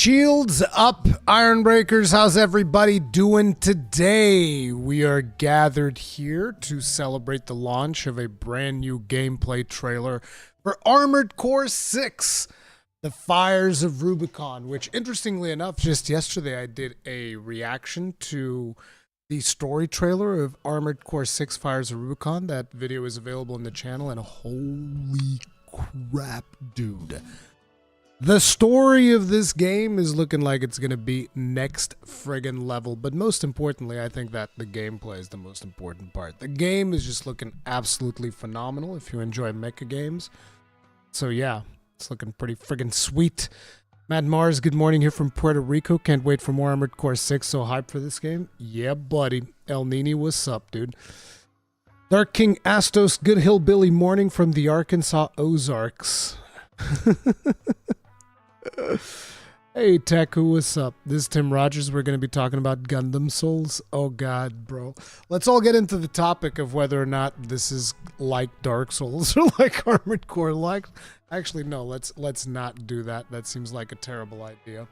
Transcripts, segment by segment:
Shields up, Ironbreakers. How's everybody doing today? We are gathered here to celebrate the launch of a brand new gameplay trailer for Armored Core 6, The Fires of Rubicon, which interestingly enough, just yesterday I did a reaction to the story trailer of Armored Core 6 Fires of Rubicon. That video is available on the channel, and holy crap, dude. The story of this game is looking like it's going to be next friggin' level, but most importantly, I think that the gameplay is the most important part. The game is just looking absolutely phenomenal if you enjoy mecha games. So yeah, it's looking pretty friggin' sweet. Matt Mars, good morning here from Puerto Rico. Can't wait for more Armored Core 6, so hyped for this game? Yeah, buddy. El Nini, what's up, dude? Dark King Astos, good hillbilly morning from the Arkansas Ozarks. Hey Teku, what's up? This is Tim Rogers. We're going to be talking about Gundam Souls. Oh god, bro. Let's all get into the topic of whether or not this is like Dark Souls or like Armored Core. Like, actually, no. Let's not do that. That seems like a terrible idea.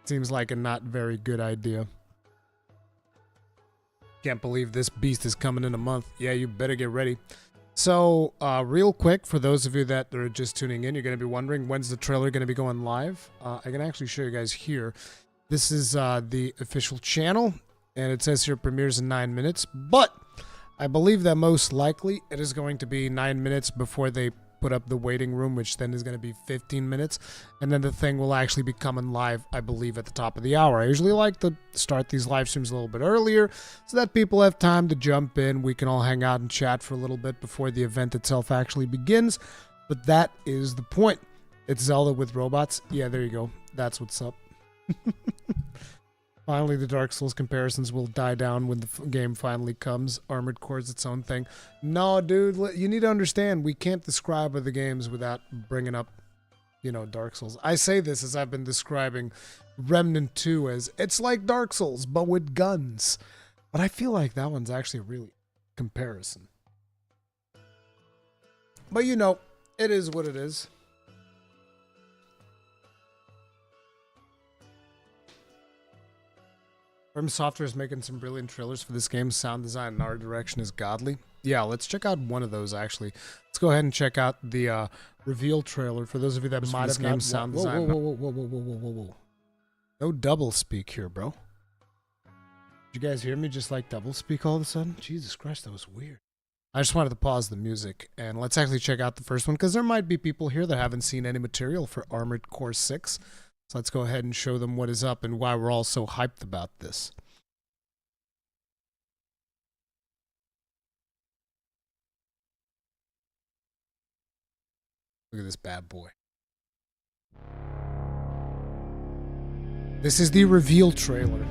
Seems like a not very good idea. Can't believe this beast is coming in a month. Yeah, you better get ready. So, real quick, for those of you that are just tuning in, you're going to be wondering, when's the trailer going to be going live? I can actually show you guys here. This is the official channel, and it says here premieres in 9 minutes, but I believe that most likely it is going to be 9 minutes before they put up the waiting room, which then is going to be 15 minutes, and then the thing will actually be coming live, I believe, at the top of the hour. I usually like to start these live streams a little bit earlier so that people have time to jump in. We can all hang out and chat for a little bit before the event itself actually begins, but that is the point. It's Zelda with robots. Yeah, there you go. That's what's up. Finally, the Dark Souls comparisons will die down when the game finally comes. Armored Core is its own thing. No, dude, you need to understand, we can't describe other games without bringing up, you know, Dark Souls. I say this as I've been describing Remnant 2 as, it's like Dark Souls, but with guns. But I feel like that one's actually a really comparison. But you know, it is what it is. From Software is making some brilliant trailers for this game. Sound design and art direction is godly. Yeah, let's check out one of those, actually. Let's go ahead and check out the reveal trailer for those of you that might have not sound design. Whoa. No double speak here, bro. Did you guys hear me just like double speak all of a sudden? Jesus Christ, that was weird. I just wanted to pause the music, and let's actually check out the first one, because there might be people here that haven't seen any material for Armored Core 6. So let's go ahead and show them what is up and why we're all so hyped about this. Look at this bad boy. This is the reveal trailer.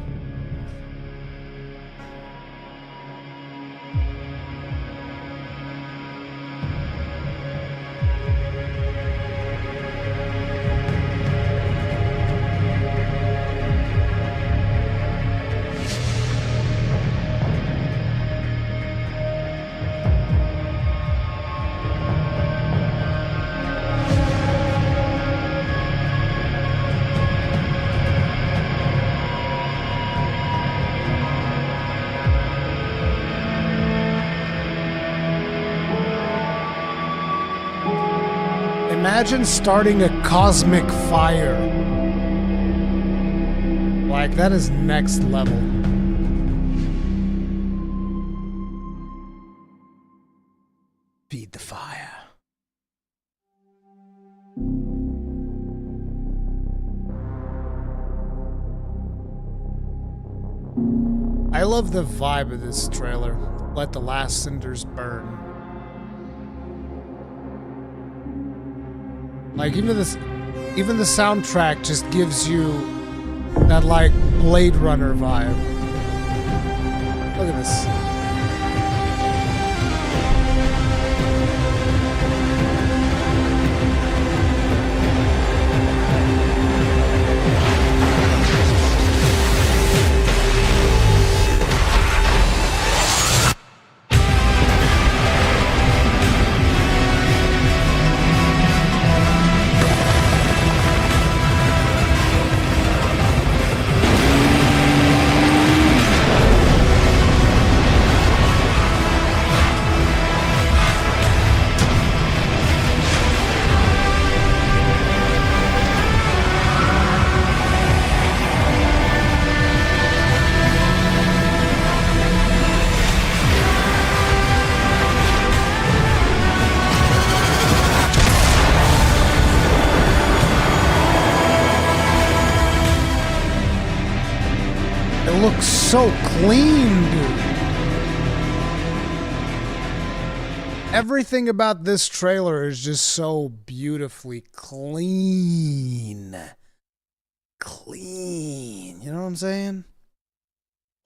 Imagine starting a cosmic fire. Like, that is next level. Feed the fire. I love the vibe of this trailer. Let the last cinders burn. Like, even the soundtrack just gives you that, like, Blade Runner vibe. Look at this. so clean, dude. Everything about this trailer is just so beautifully clean. Clean. You know what I'm saying?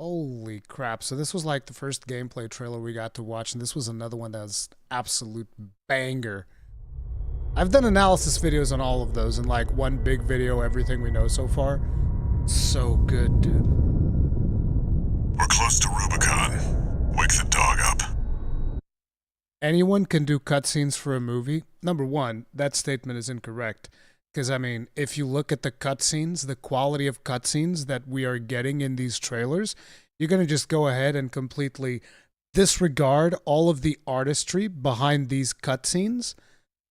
Holy crap. So this was like the first gameplay trailer we got to watch, and this was another one that was absolute banger. I've done analysis videos on all of those, and like one big video, everything we know so far. So good, dude. We're close to Rubicon. Wake the dog up. Anyone can do cutscenes for a movie. Number one, that statement is incorrect. Because, I mean, if you look at the cutscenes, the quality of cutscenes that we are getting in these trailers, you're going to just go ahead and completely disregard all of the artistry behind these cutscenes.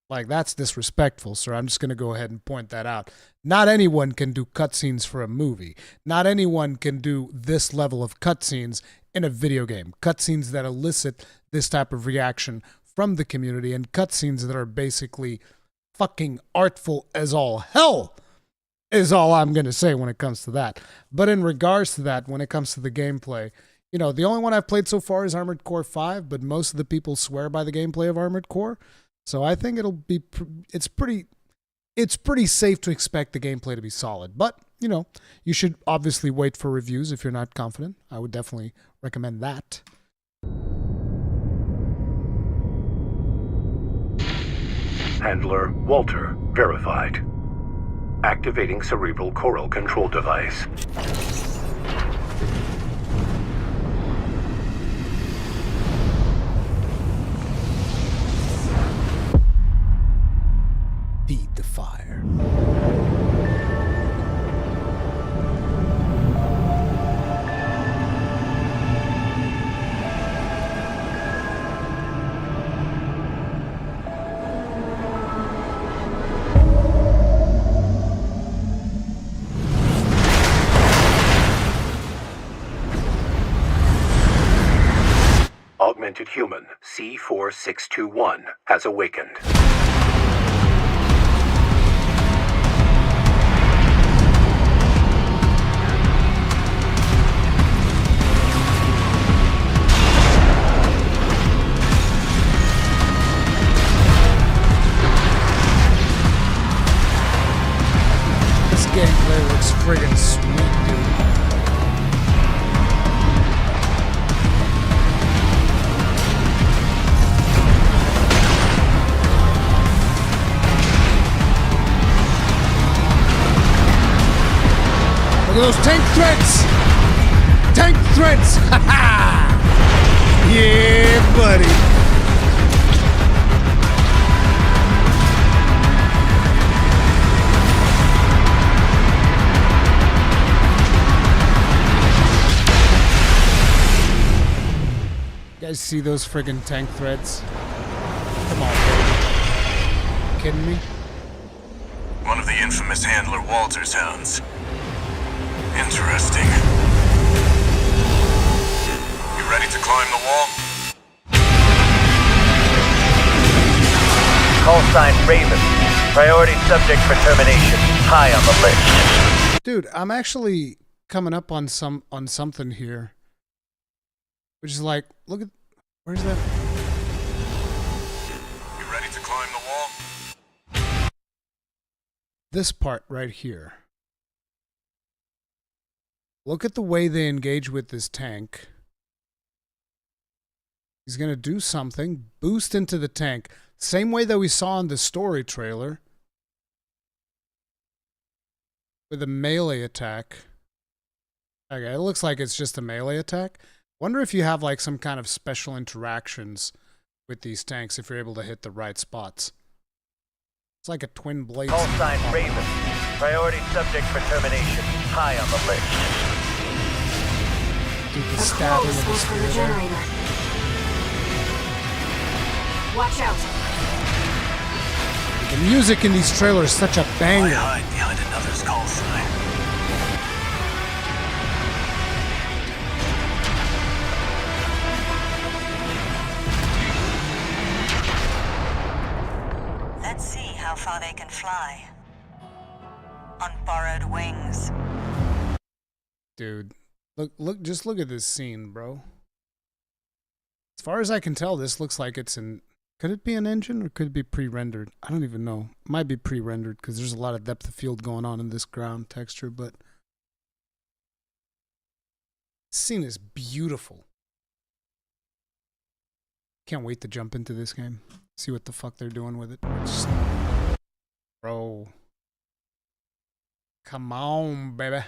Like, that's disrespectful, sir. I'm just going to go ahead and point that out. Not anyone can do cutscenes for a movie. Not anyone can do this level of cutscenes in a video game. Cutscenes that elicit this type of reaction from the community, and cutscenes that are basically fucking artful as all hell is all I'm going to say when it comes to that. But in regards to that, when it comes to the gameplay, you know, the only one I've played so far is Armored Core 5, but most of the people swear by the gameplay of Armored Core. So I think it's pretty safe to expect the gameplay to be solid. But, you know, you should obviously wait for reviews if you're not confident. I would definitely recommend that. Handler Walter verified. Activating cerebral coral control device. Feed the fire. Augmented human C4621 has awakened. This gameplay looks friggin' sweet, dude. Look at those tank threads! Tank threads! Ha ha! Yeah, buddy! You guys see those friggin' tank threads? Come on, baby. You kidding me? One of the infamous Handler Walter's hounds. Interesting. You ready to climb the wall? Call sign Raven. Priority subject for termination. High on the list. Dude, I'm actually coming up on something here. Which is like, look at, where's that? You ready to climb the wall? This part right here. Look at the way they engage with this tank. He's going to do something, boost into the tank. Same way that we saw in the story trailer. With a melee attack. Okay, it looks like it's just a melee attack. Wonder if you have like some kind of special interactions with these tanks if you're able to hit the right spots. It's like a twin blade. Call sign Raven. Priority subject for termination. High on the list. Dude, the stabbing of the spear there. Watch out. The music in these trailers is such a banger. Why hide behind another's call sign? Let's see how far they can fly. On borrowed wings. Dude, Just look at this scene, bro. As far as I can tell, this looks like it's in... Could it be an engine or could it be pre-rendered? I don't even know. It might be pre-rendered because there's a lot of depth of field going on in this ground texture, but... This scene is beautiful. Can't wait to jump into this game. See what the fuck they're doing with it. Bro. Come on, baby.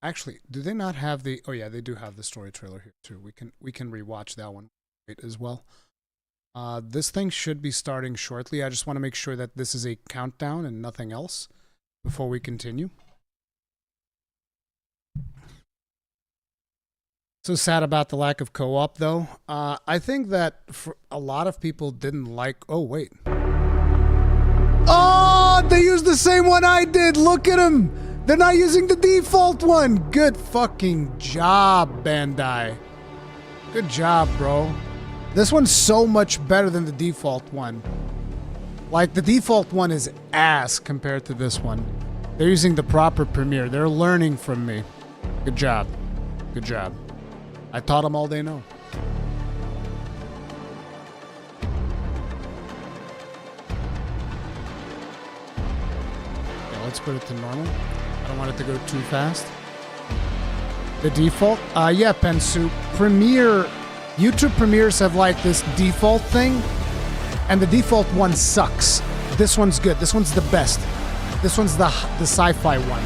Actually, do they not have the... Oh yeah, they do have the story trailer here too. We can rewatch that one as well. This thing should be starting shortly. I just want to make sure that this is a countdown and nothing else before we continue. So sad about the lack of co-op though. I think that for a lot of people didn't like... Oh, wait. Oh, they used the same one I did. Look at them. They're not using the default one. Good fucking job, Bandai. Good job, bro. This one's so much better than the default one. Like, the default one is ass compared to this one. They're using the proper Premiere. They're learning from me. Good job. Good job. I taught them all they know. Okay, let's put it to normal. I don't want it to go too fast. The default? Yeah, Pensu. Premiere, YouTube Premieres have like this default thing, and the default one sucks. This one's good. This one's the best. This one's the sci-fi one.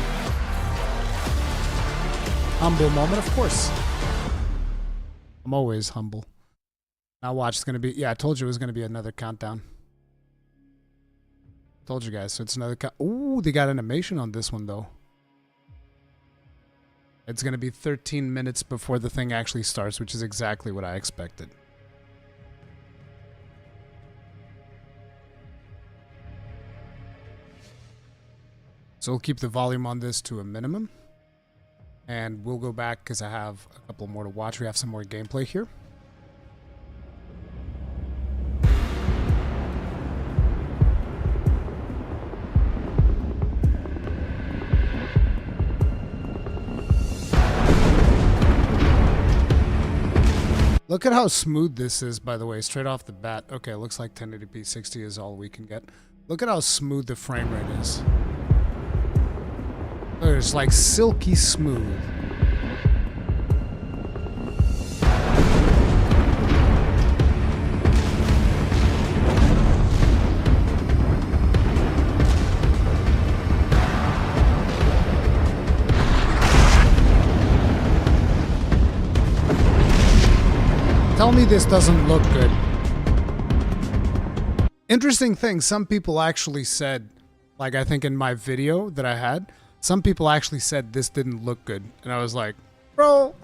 Humble moment, of course. I'm always humble. Now watch, it's going to be... Yeah, I told you it was going to be another countdown. Told you guys, so it's another... Ooh, they got animation on this one, though. It's going to be 13 minutes before the thing actually starts, which is exactly what I expected. So we'll keep the volume on this to a minimum. And we'll go back because I have a couple more to watch. We have some more gameplay here. Look at how smooth this is, by the way, straight off the bat. Okay, it looks like 1080p 60 is all we can get. Look at how smooth the frame rate is. It's like silky smooth. Tell me this doesn't look good. Interesting thing, some people actually said, like I think in my video that I had, some people actually said this didn't look good. And I was like, bro.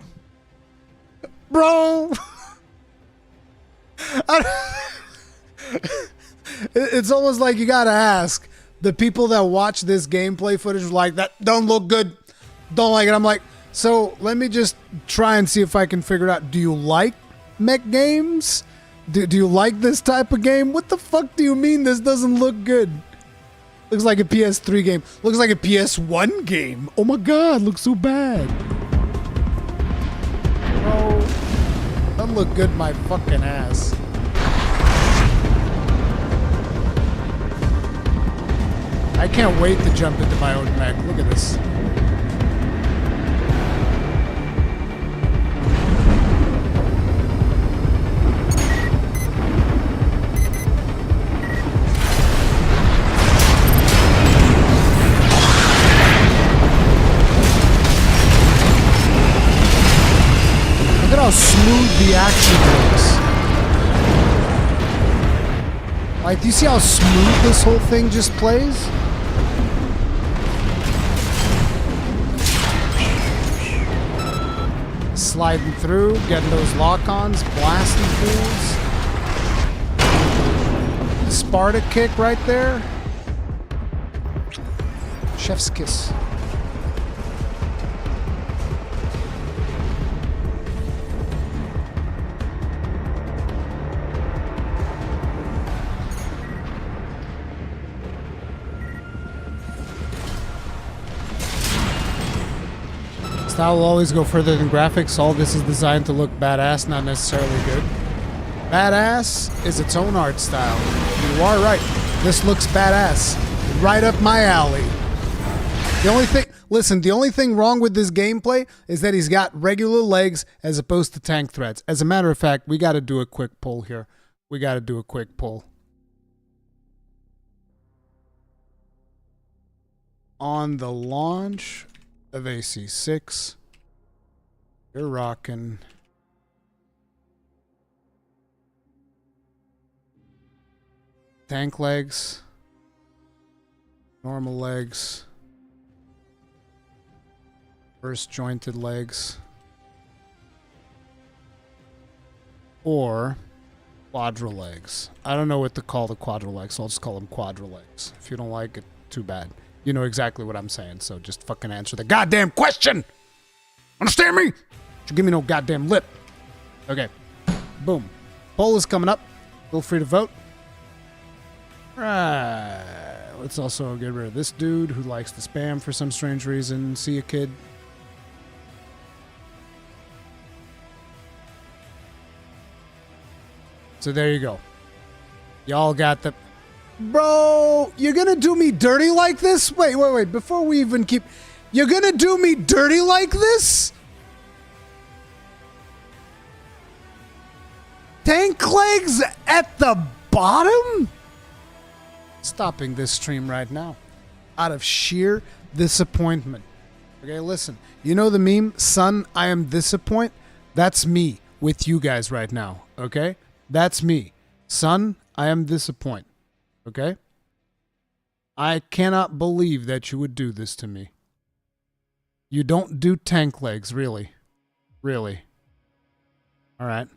It's almost like you gotta ask. The people that watch this gameplay footage are like, that don't look good. Don't like it. I'm like, so let me just try and see if I can figure it out. Do you like mech games? Do you like this type of game? What the fuck do you mean this doesn't look good? Looks like a PS3 game. Looks like a PS1 game. Oh my god, looks so bad. Bro, doesn't look good, my fucking ass. I can't wait to jump into my own mech. Look at this. Look at how smooth the action looks. Like, do you see how smooth this whole thing just plays? Sliding through, getting those lock-ons, blasting fools. The Sparta kick right there. Chef's kiss. Style will always go further than graphics. All this is designed to look badass, not necessarily good. Badass is its own art style. You are right. This looks badass. Right up my alley. The only thing wrong with this gameplay is that he's got regular legs as opposed to tank threads. As a matter of fact, we got to do a quick pull here. We got to do a quick pull. On the launch of AC6, you're rocking tank legs, normal legs, first jointed legs, or quadra legs. I don't know what to call the quadra legs, so I'll just call them quadra legs. If you don't like it, too bad. You know exactly what I'm saying, so just fucking answer the goddamn question! Understand me? Don't you give me no goddamn lip. Okay. Boom. Poll is coming up. Feel free to vote. Right. Let's also get rid of this dude who likes to spam for some strange reason. See you, kid. So there you go. Y'all got the... Bro, you're gonna do me dirty like this? Wait. Before we even keep... You're gonna do me dirty like this? Tank legs at the bottom? Stopping this stream right now. Out of sheer disappointment. Okay, listen. You know the meme, son, I am disappoint? That's me with you guys right now. Okay? That's me. Son, I am disappoint. Okay? I cannot believe that you would do this to me. You don't do tank legs, really. Really. Alright.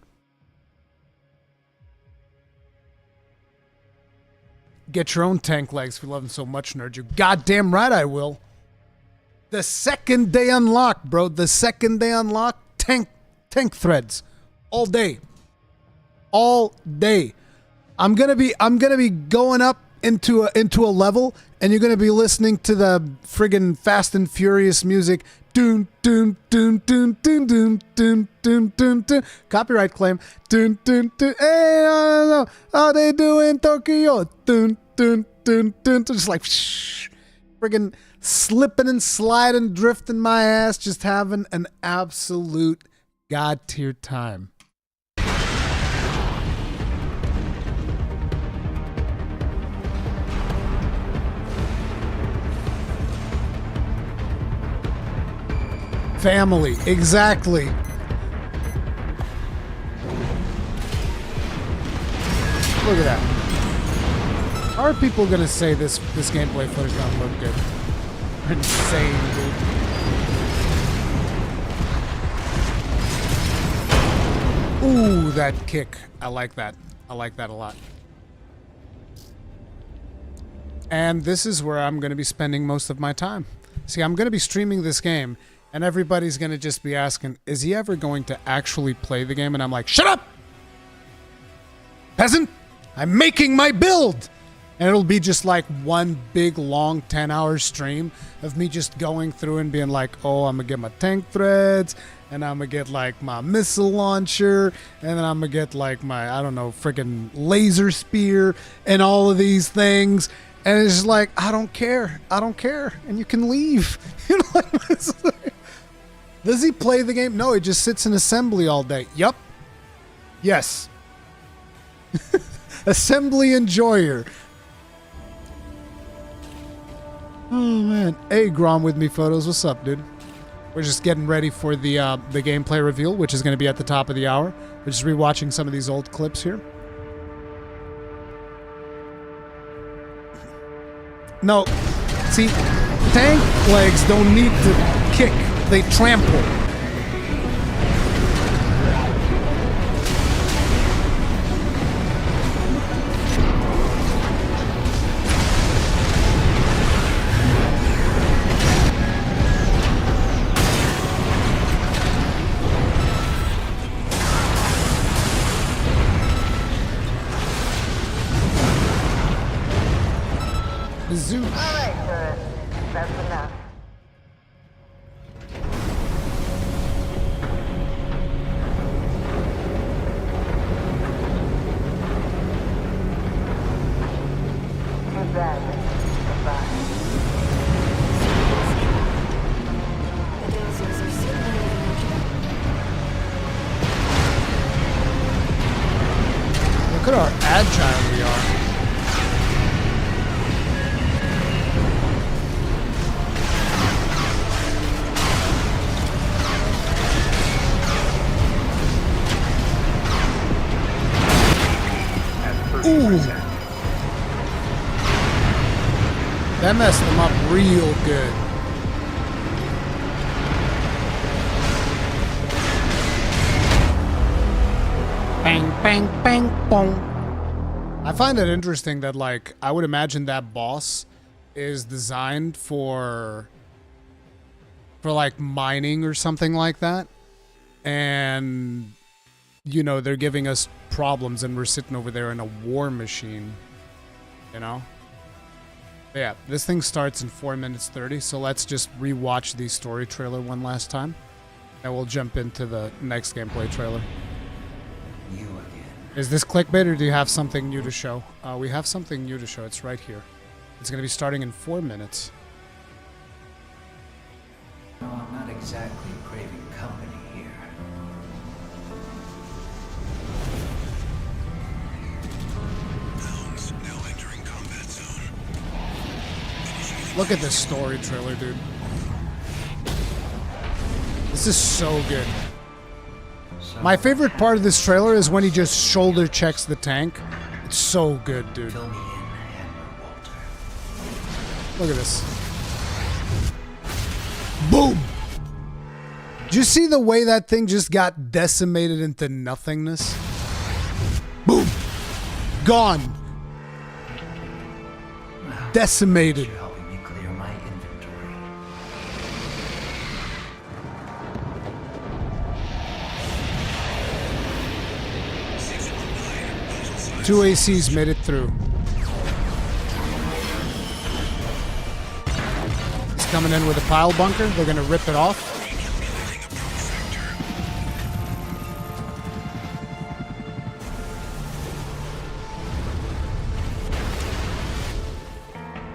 Get your own tank legs if you love them so much, nerd. You goddamn right I will. The second they unlock, bro. The second they unlock, tank threads. All day. All day. I'm gonna be going up into a level, and you're gonna be listening to the friggin' Fast and Furious music. Doon doon doon doon doon doon doon doon doon doon. Copyright claim. Doon doon doon. Hey, no. How they do in Tokyo? Doon doon doon doon. Just like friggin' slipping and sliding, drifting my ass, just having an absolute god tier time. Family, exactly. Look at that. How are people gonna say this gameplay footage don't look good? Insane, dude. Ooh, that kick. I like that. I like that a lot. And this is where I'm gonna be spending most of my time. See, I'm gonna be streaming this game, and everybody's going to just be asking, is he ever going to actually play the game? And I'm like, shut up! Peasant! I'm making my build! And it'll be just like one big, long 10-hour stream of me just going through and being like, oh, I'm going to get my tank threads, and I'm going to get like my missile launcher, and then I'm going to get like my, I don't know, freaking laser spear, and all of these things. And it's just like, I don't care. I don't care. And you can leave. You know, like, does he play the game? No, he just sits in assembly all day. Yup. Yes. Assembly enjoyer. Oh, man. Hey, Grom with me photos. What's up, dude? We're just getting ready for the gameplay reveal, which is going to be at the top of the hour. We're just rewatching some of these old clips here. No. See, tank legs don't need to kick. They trample. Zoo. All right, tourists. That's enough. then goodbye. The dozers are certainly living their dream. Look at how agile we are. Ooh. That messed them up real good. Bang, bang, bang, boom. I find it interesting that, like, I would imagine that boss is designed for like mining or something like that. And, you know, they're giving us problems and we're sitting over there in a war machine, you know? But yeah, this thing starts in 4 minutes 30, so let's just rewatch the story trailer one last time, and we'll jump into the next gameplay trailer. You again. Is this clickbait, or do you have something new to show? We have something new to show. It's right here. It's going to be starting in 4 minutes. No, I'm not exactly craving company here. Hounds now entering combat zone. Look at this story trailer, dude. This is so good. My favorite part of this trailer is when he just shoulder checks the tank. It's so good, dude. Fill me in, Handler Walter. Look at this. Boom! Did you see the way that thing just got decimated into nothingness? Boom! Gone! Decimated. You're helping me clear my inventory. Two ACs made it through. He's coming in with a pile bunker. They're gonna rip it off.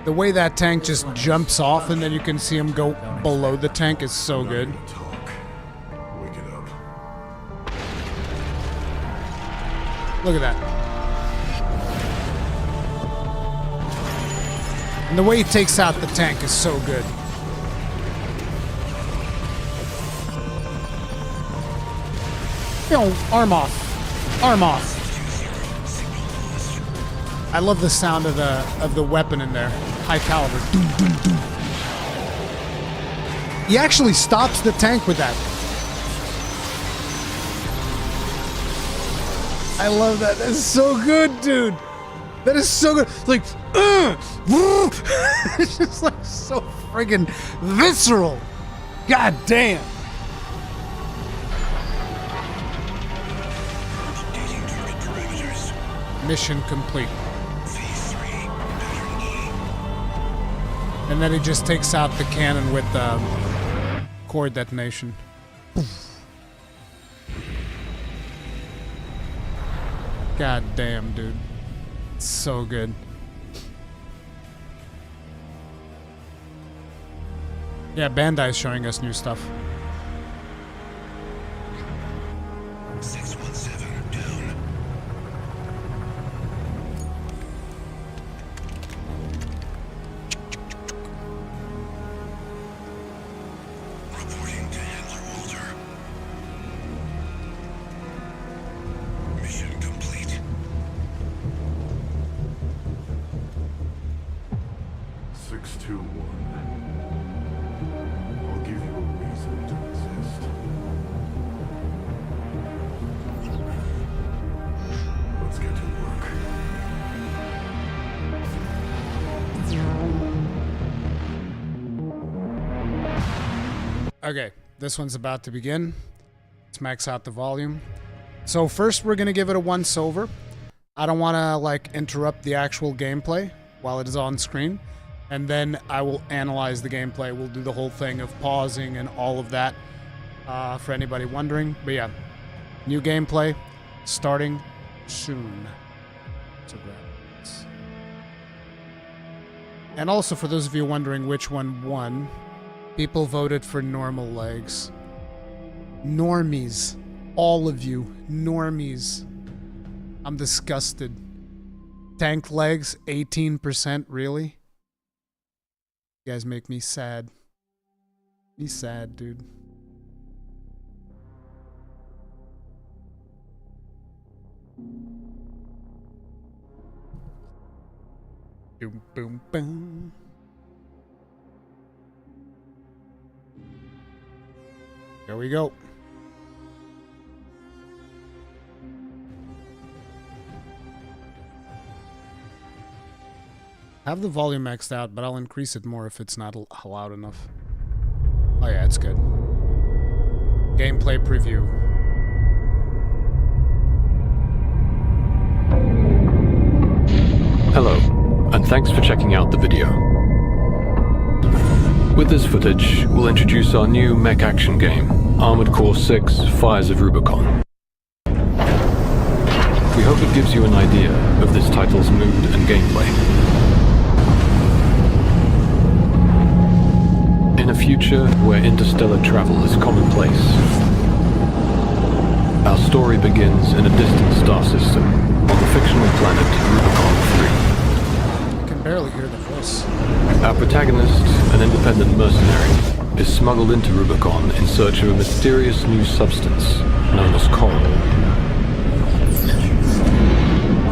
The way that tank just jumps off and then you can see him go below the tank is so good. Talk. Wake it up. Look at that. And the way he takes out the tank is so good. You know, arm off. Arm off. I love the sound of the weapon in there. High caliber. Doom, doom, doom. He actually stops the tank with that. I love that. That's so good, dude. That is so good. Like, it's just like so friggin' visceral. God damn. Updating target parameters. Mission complete. Phase 3. Pattern E. And then he just takes out the cannon with core detonation. God damn, dude. It's so good. Yeah, Bandai's showing us new stuff. 617 down. Reporting to Handler Walter. Mission complete. 621. I'll give you a reason to exist. Let's get to work. Okay, this one's about to begin. Let's max out the volume. So first we're gonna give it a once over. I don't wanna like interrupt the actual gameplay while it is on screen. And then I will analyze the gameplay. We'll do the whole thing of pausing and all of that for anybody wondering. But yeah, new gameplay starting soon. So grab this. And also, for those of you wondering which one won, people voted for normal legs. Normies. All of you. Normies. I'm disgusted. Tank legs, 18%, really? You guys make me sad. Me sad, dude. Boom, boom, boom. There we go. I have the volume maxed out, but I'll increase it more if it's not loud enough. Oh yeah, it's good. Gameplay preview. Hello, and thanks for checking out the video. With this footage, we'll introduce our new mech action game, Armored Core 6: Fires of Rubicon. We hope it gives you an idea of this title's mood and gameplay. In a future where interstellar travel is commonplace, our story begins in a distant star system on the fictional planet Rubicon 3. I can barely hear the voice. Our protagonist, an independent mercenary, is smuggled into Rubicon in search of a mysterious new substance known as coral.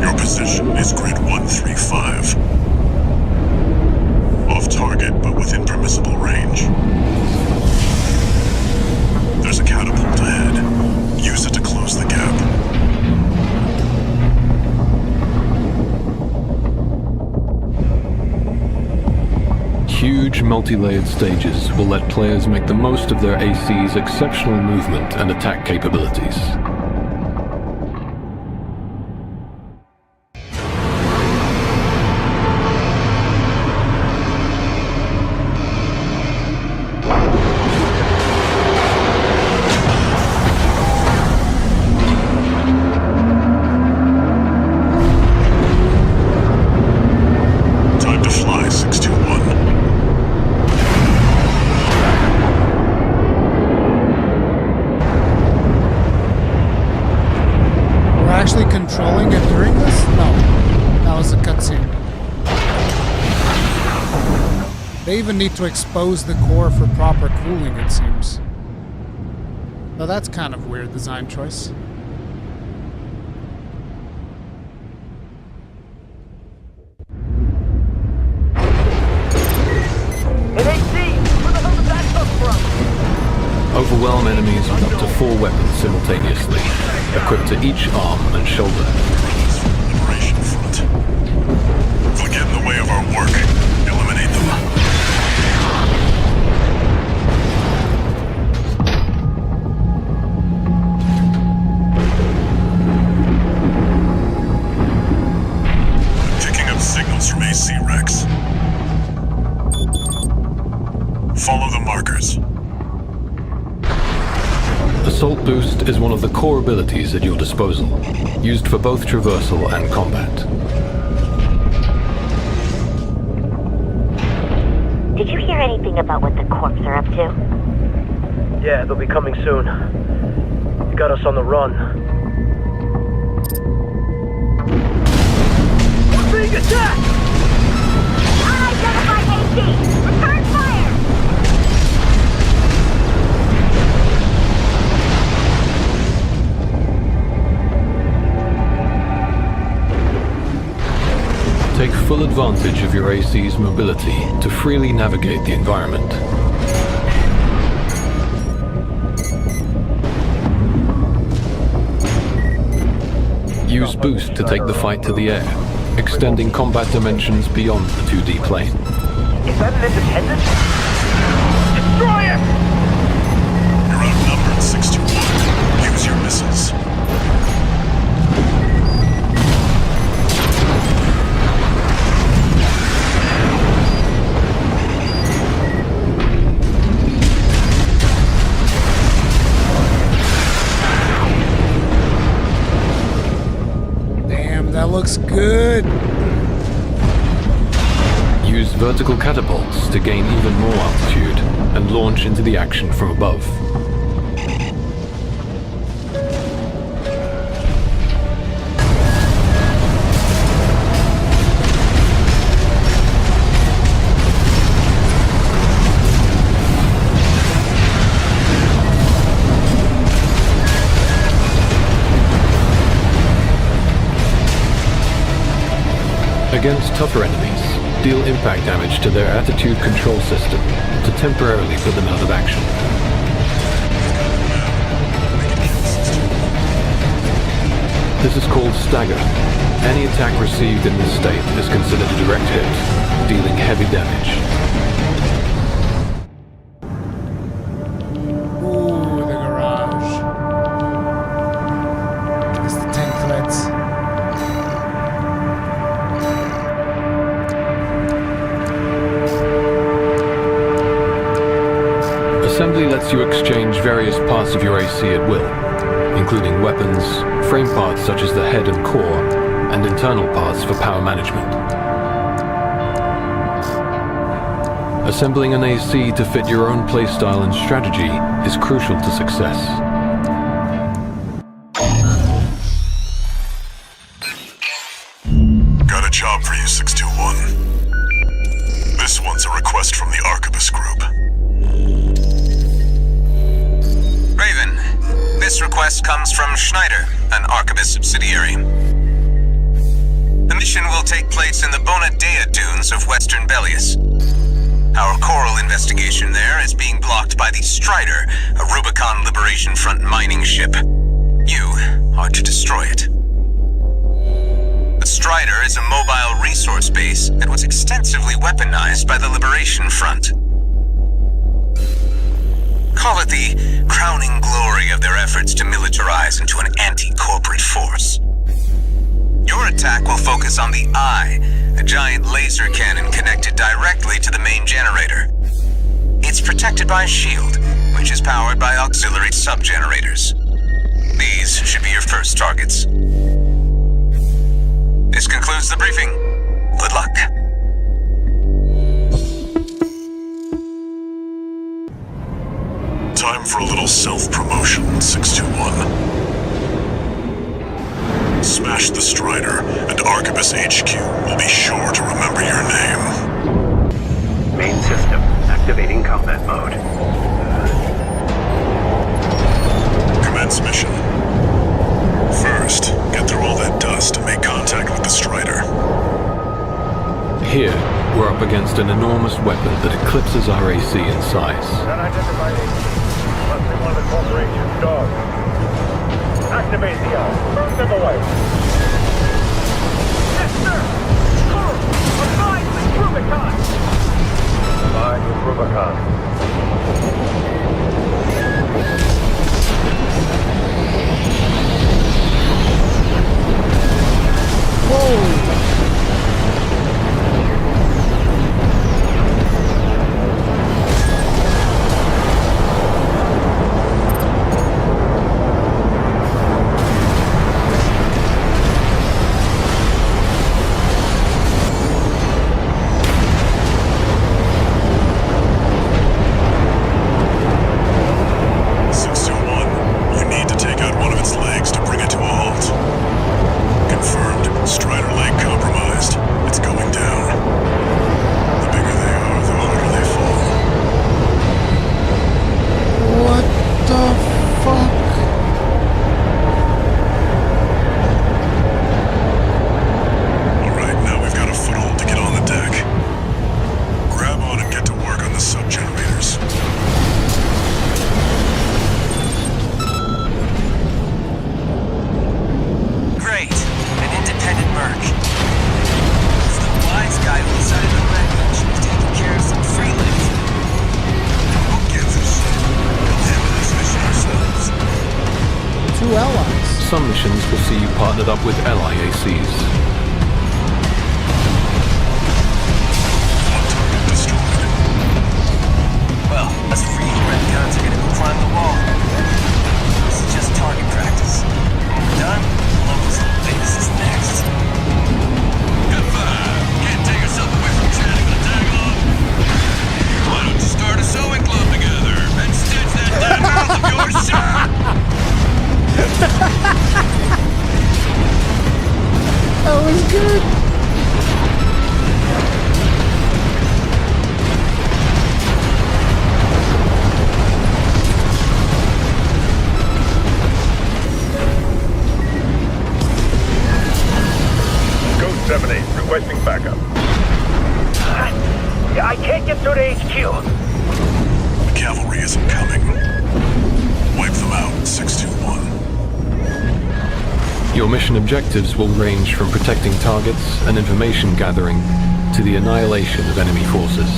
Your position is grid 135. Off target, but within permissible range. There's a catapult ahead. Use it to close the gap. Huge multi-layered stages will let players make the most of their AC's exceptional movement and attack capabilities. Time to fly, 621. We're actually controlling it during this? No. That was a cutscene. They even need to expose the core for proper cooling, it seems. So that's kind of weird design choice. An AC! Where the hell did that come from? Overwhelm enemies with up to 4 weapons simultaneously, equipped to each arm and shoulder. Liberation front. They'll get in the way of our work. Eliminate them. Picking up signals from AC Rex. Follow the markers. Assault Boost is one of the core abilities at your disposal, used for both traversal and combat. Did you hear anything about what the corps are up to? Yeah, they'll be coming soon. You got us on the run. We're being attacked! Unidentified AC! Return fire! Take full advantage of your AC's mobility to freely navigate the environment. Use Boost to take the fight to the air, extending combat dimensions beyond the 2D plane. Is that an independent? Destroy it! You're outnumbered, 621. Use your missiles. Damn, that looks good. Use use vertical catapults to gain even more altitude and launch into the action from above. Against tougher enemies, deal impact damage to their attitude control system to temporarily put them out of action. This is called stagger. Any attack received in this state is considered a direct hit, dealing heavy damage. Ooh, the garage. It's the tank threads. Assembly lets you exchange various parts of your AC at will, including weapons, frame parts such as the head and core, and internal parts for power management. Assembling an AC to fit your own playstyle and strategy is crucial to success. Got a job for you, 621. This one's a request from the Arquebus Group. Raven, this request comes from Schneider, an Arquebus subsidiary. The mission will take place in the Bonadea dunes of Western Bellius. Our coral investigation there is being blocked by the Strider, a Rubicon Liberation Front mining ship. You are to destroy it. The Strider is a mobile resource base that was extensively weaponized by the Liberation Front. Call it the crowning glory of their efforts to militarize into an anti-corporate force. Your attack will focus on the Eye, a giant laser cannon connected directly to the main generator. It's protected by a shield, which is powered by auxiliary sub-generators. These should be your first targets. This concludes the briefing. Good luck. Time for a little self-promotion, 621. Smash the Strider, and Arquebus HQ will be sure to remember your name. Main system activating combat mode. Commence mission. First, get through all that dust and make contact with the Strider. Here, we're up against an enormous weapon that eclipses our AC in size. Unidentified AC. Must be one of the corporation's dogs. Activate the eye. Move them away. Yes, sir! Coral! Abide with Rubicon! Abide with Rubicon. Whoa! Some missions will see you partnered up with ally ACs. Well, us free Redguns are gonna go climb the wall. This is just target practice. When we're done, Local's little base is next. Good five. Can't take yourself away from chatting with a Can't get through to HQ. The cavalry isn't coming. Wipe them out, 621. Your mission objectives will range from protecting targets and information gathering to the annihilation of enemy forces.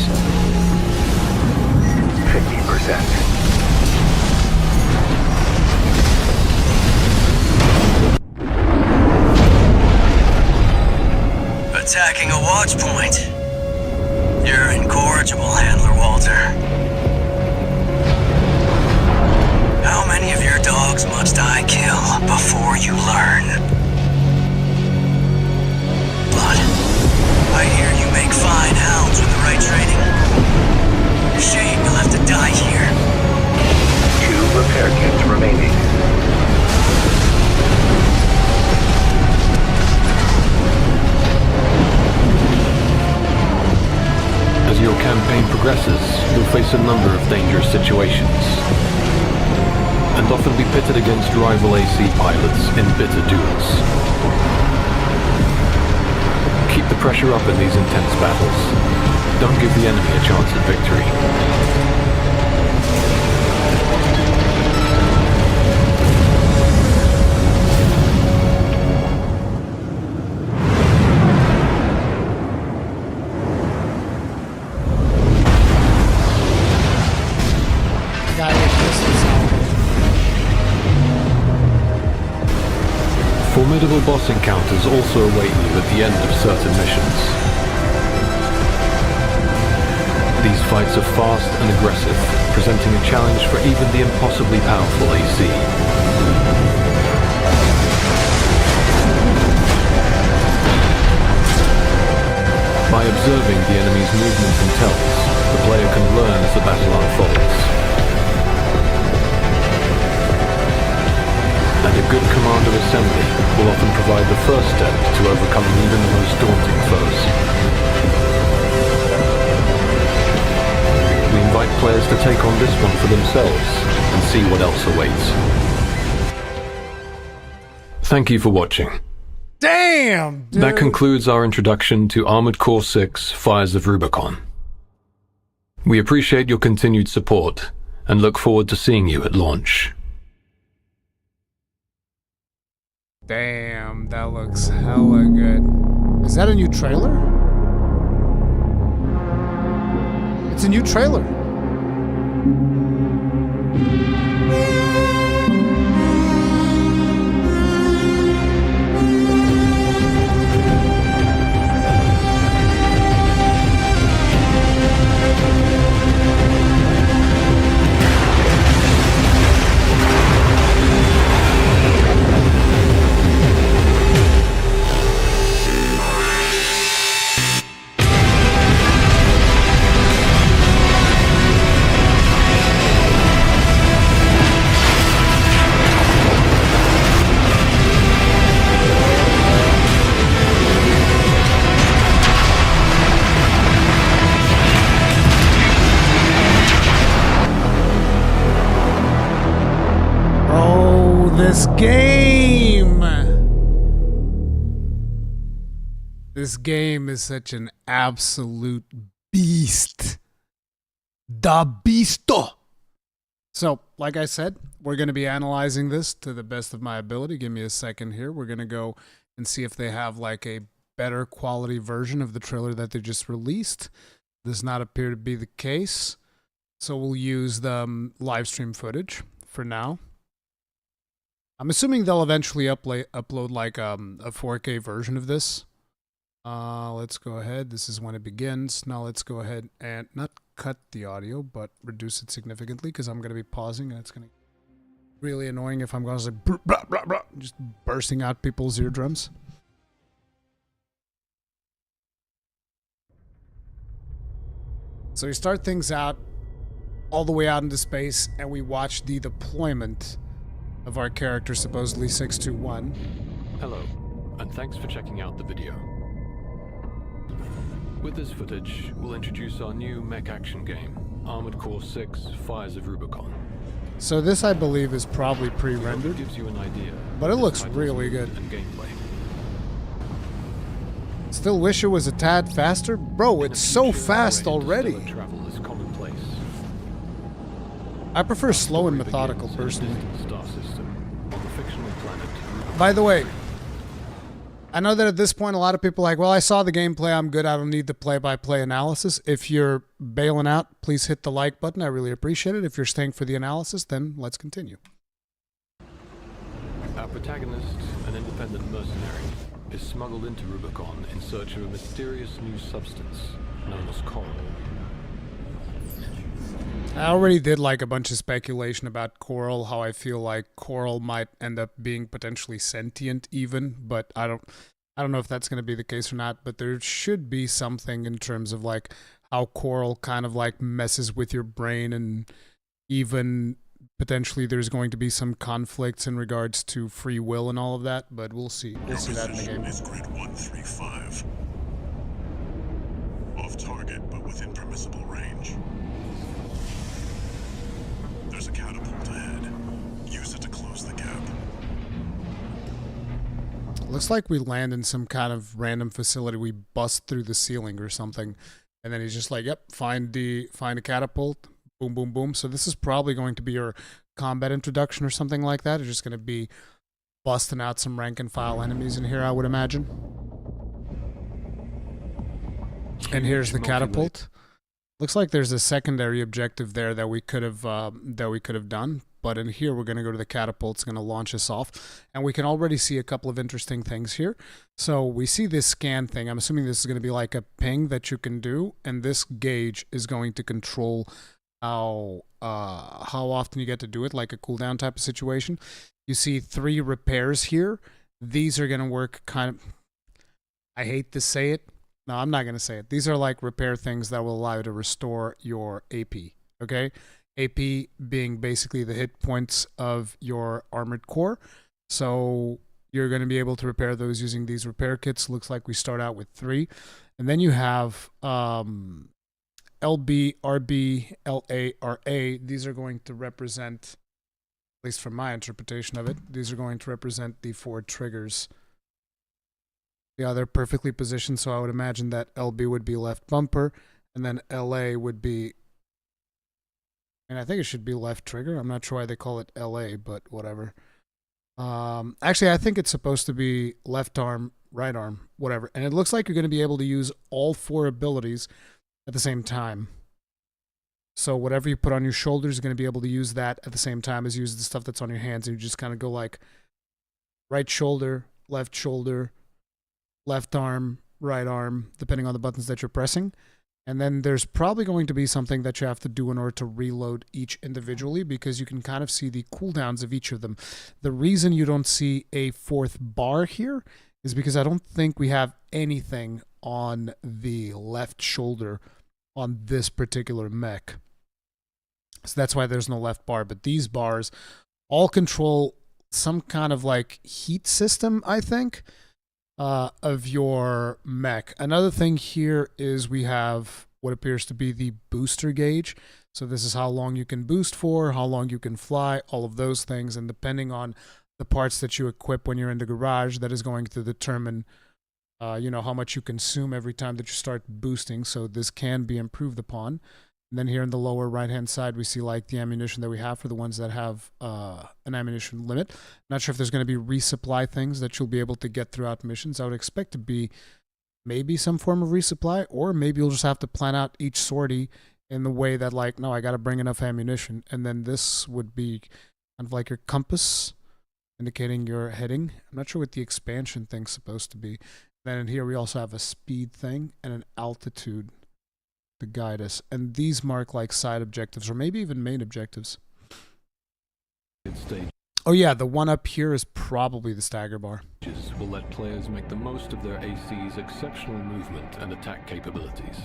50%. Attacking a watch point. You're incorrigible, Handler Walter. How many of your dogs must I kill before you learn? But I hear you make fine hounds with the right training. Shame you'll have to die here. 2 repair kits remaining. As your campaign progresses, you'll face a number of dangerous situations, and often be pitted against rival AC pilots in bitter duels. Keep the pressure up in these intense battles. Don't give the enemy a chance at victory. Formidable boss encounters also await you at the end of certain missions. These fights are fast and aggressive, presenting a challenge for even the impossibly powerful AC. By observing the enemy's movements and tells, the player can learn as the battle unfolds. And a good commander assembly will often provide the first step to overcoming even the most daunting foes. We invite players to take on this one for themselves and see what else awaits. Thank you for watching. Damn, dude. That concludes our introduction to Armored Core 6 Fires of Rubicon. We appreciate your continued support and look forward to seeing you at launch. Damn, that looks hella good. Is that a new trailer? It's a new trailer. This game! This game is such an absolute beast. Da beasto! So, like I said, we're going to be analyzing this to the best of my ability. Give me a second here. We're going to go and see if they have like a better quality version of the trailer that they just released. Does not appear to be the case. So we'll use the live stream footage for now. I'm assuming they'll eventually upload like a 4K version of this. Let's go ahead. This is when it begins. Now let's go ahead and not cut the audio, but reduce it significantly because I'm going to be pausing and it's going to be really annoying if I'm going to say blah, blah, blah, blah, just bursting out people's eardrums. So we start things out all the way out into space and we watch the deployment of our character, supposedly 621. Hello, and thanks for checking out the video. With this footage, we'll introduce our new mech action game, Armored Core 6 Fires of Rubicon. So this, I believe, is probably pre-rendered, gives you an idea, but it looks really good. And gameplay. Still wish it was a tad faster? Bro, it's so fast already. Travel is commonplace. I prefer slow and methodical, personally. Star system on the fictional planet. By the way, I know that at this point a lot of people are like, well, I saw the gameplay, I'm good, I don't need the play-by-play analysis. If you're bailing out, please hit the like button, I really appreciate it. If you're staying for the analysis, then let's continue. Our protagonist, an independent mercenary, is smuggled into Rubicon in search of a mysterious new substance known as coral. I already did like a bunch of speculation about coral, how I feel like coral might end up being potentially sentient even, but I don't know if that's going to be the case or not, but there should be something in terms of like how coral kind of like messes with your brain, and even potentially there's going to be some conflicts in regards to free will and all of that, but we'll see. We'll see that in the game. Is grid 135. Off target, but within permissible range. There's a catapult ahead. Use it to close the gap. Looks like we land in some kind of random facility. We bust through the ceiling or something, and then he's just like, "Yep, find a catapult." Boom, boom, boom. So this is probably going to be your combat introduction or something like that. It's just going to be busting out some rank and file enemies in here, I would imagine. And here's the catapult. Looks like there's a secondary objective there that we could have done. But in here, we're going to go to the catapult. It's going to launch us off. And we can already see a couple of interesting things here. So we see this scan thing. I'm assuming this is going to be like a ping that you can do. And this gauge is going to control how often you get to do it, like a cooldown type of situation. You see 3 repairs here. These are going to work kind of, I hate to say it. No, I'm not going to say it. These are like repair things that will allow you to restore your AP, okay? AP being basically the hit points of your armored core. So you're going to be able to repair those using these repair kits. Looks like we start out with 3. And then you have LB, RB, LA, RA. These are going to represent, at least from my interpretation of it, these are going to represent the 4 triggers. Yeah, they're perfectly positioned, so I would imagine that LB would be left bumper, and then LA would be, and I think it should be left trigger. I'm not sure why they call it LA, but whatever. Actually, I think it's supposed to be left arm, right arm, whatever. And it looks like you're going to be able to use all 4 abilities at the same time. So whatever you put on your shoulders is going to be able to use that at the same time as use the stuff that's on your hands. And you just kind of go like right shoulder, left arm, right arm, depending on the buttons that you're pressing. And then there's probably going to be something that you have to do in order to reload each individually, because you can kind of see the cooldowns of each of them. The reason you don't see a 4th bar here is because I don't think we have anything on the left shoulder on this particular mech. So that's why there's no left bar. But these bars all control some kind of like heat system, I think, of your mech. Another thing here is we have what appears to be the booster gauge. So this is how long you can boost for, how long you can fly, all of those things. And depending on the parts that you equip when you're in the garage, that is going to determine how much you consume every time that you start boosting. So this can be improved upon. And then here in the lower right hand side, we see like the ammunition that we have for the ones that have an ammunition limit. Not sure if there's going to be resupply things that you'll be able to get throughout missions. I would expect to be maybe some form of resupply, or maybe you'll just have to plan out each sortie in the way that like, no, I got to bring enough ammunition. And then this would be kind of like your compass indicating your heading. I'm not sure what the expansion thing's supposed to be. Then in here we also have a speed thing and an altitude to guide us. And these mark like side objectives, or maybe even main objectives. Oh yeah, the one up here is probably the stagger bar. Will let players make the most of their AC's exceptional movement and attack capabilities.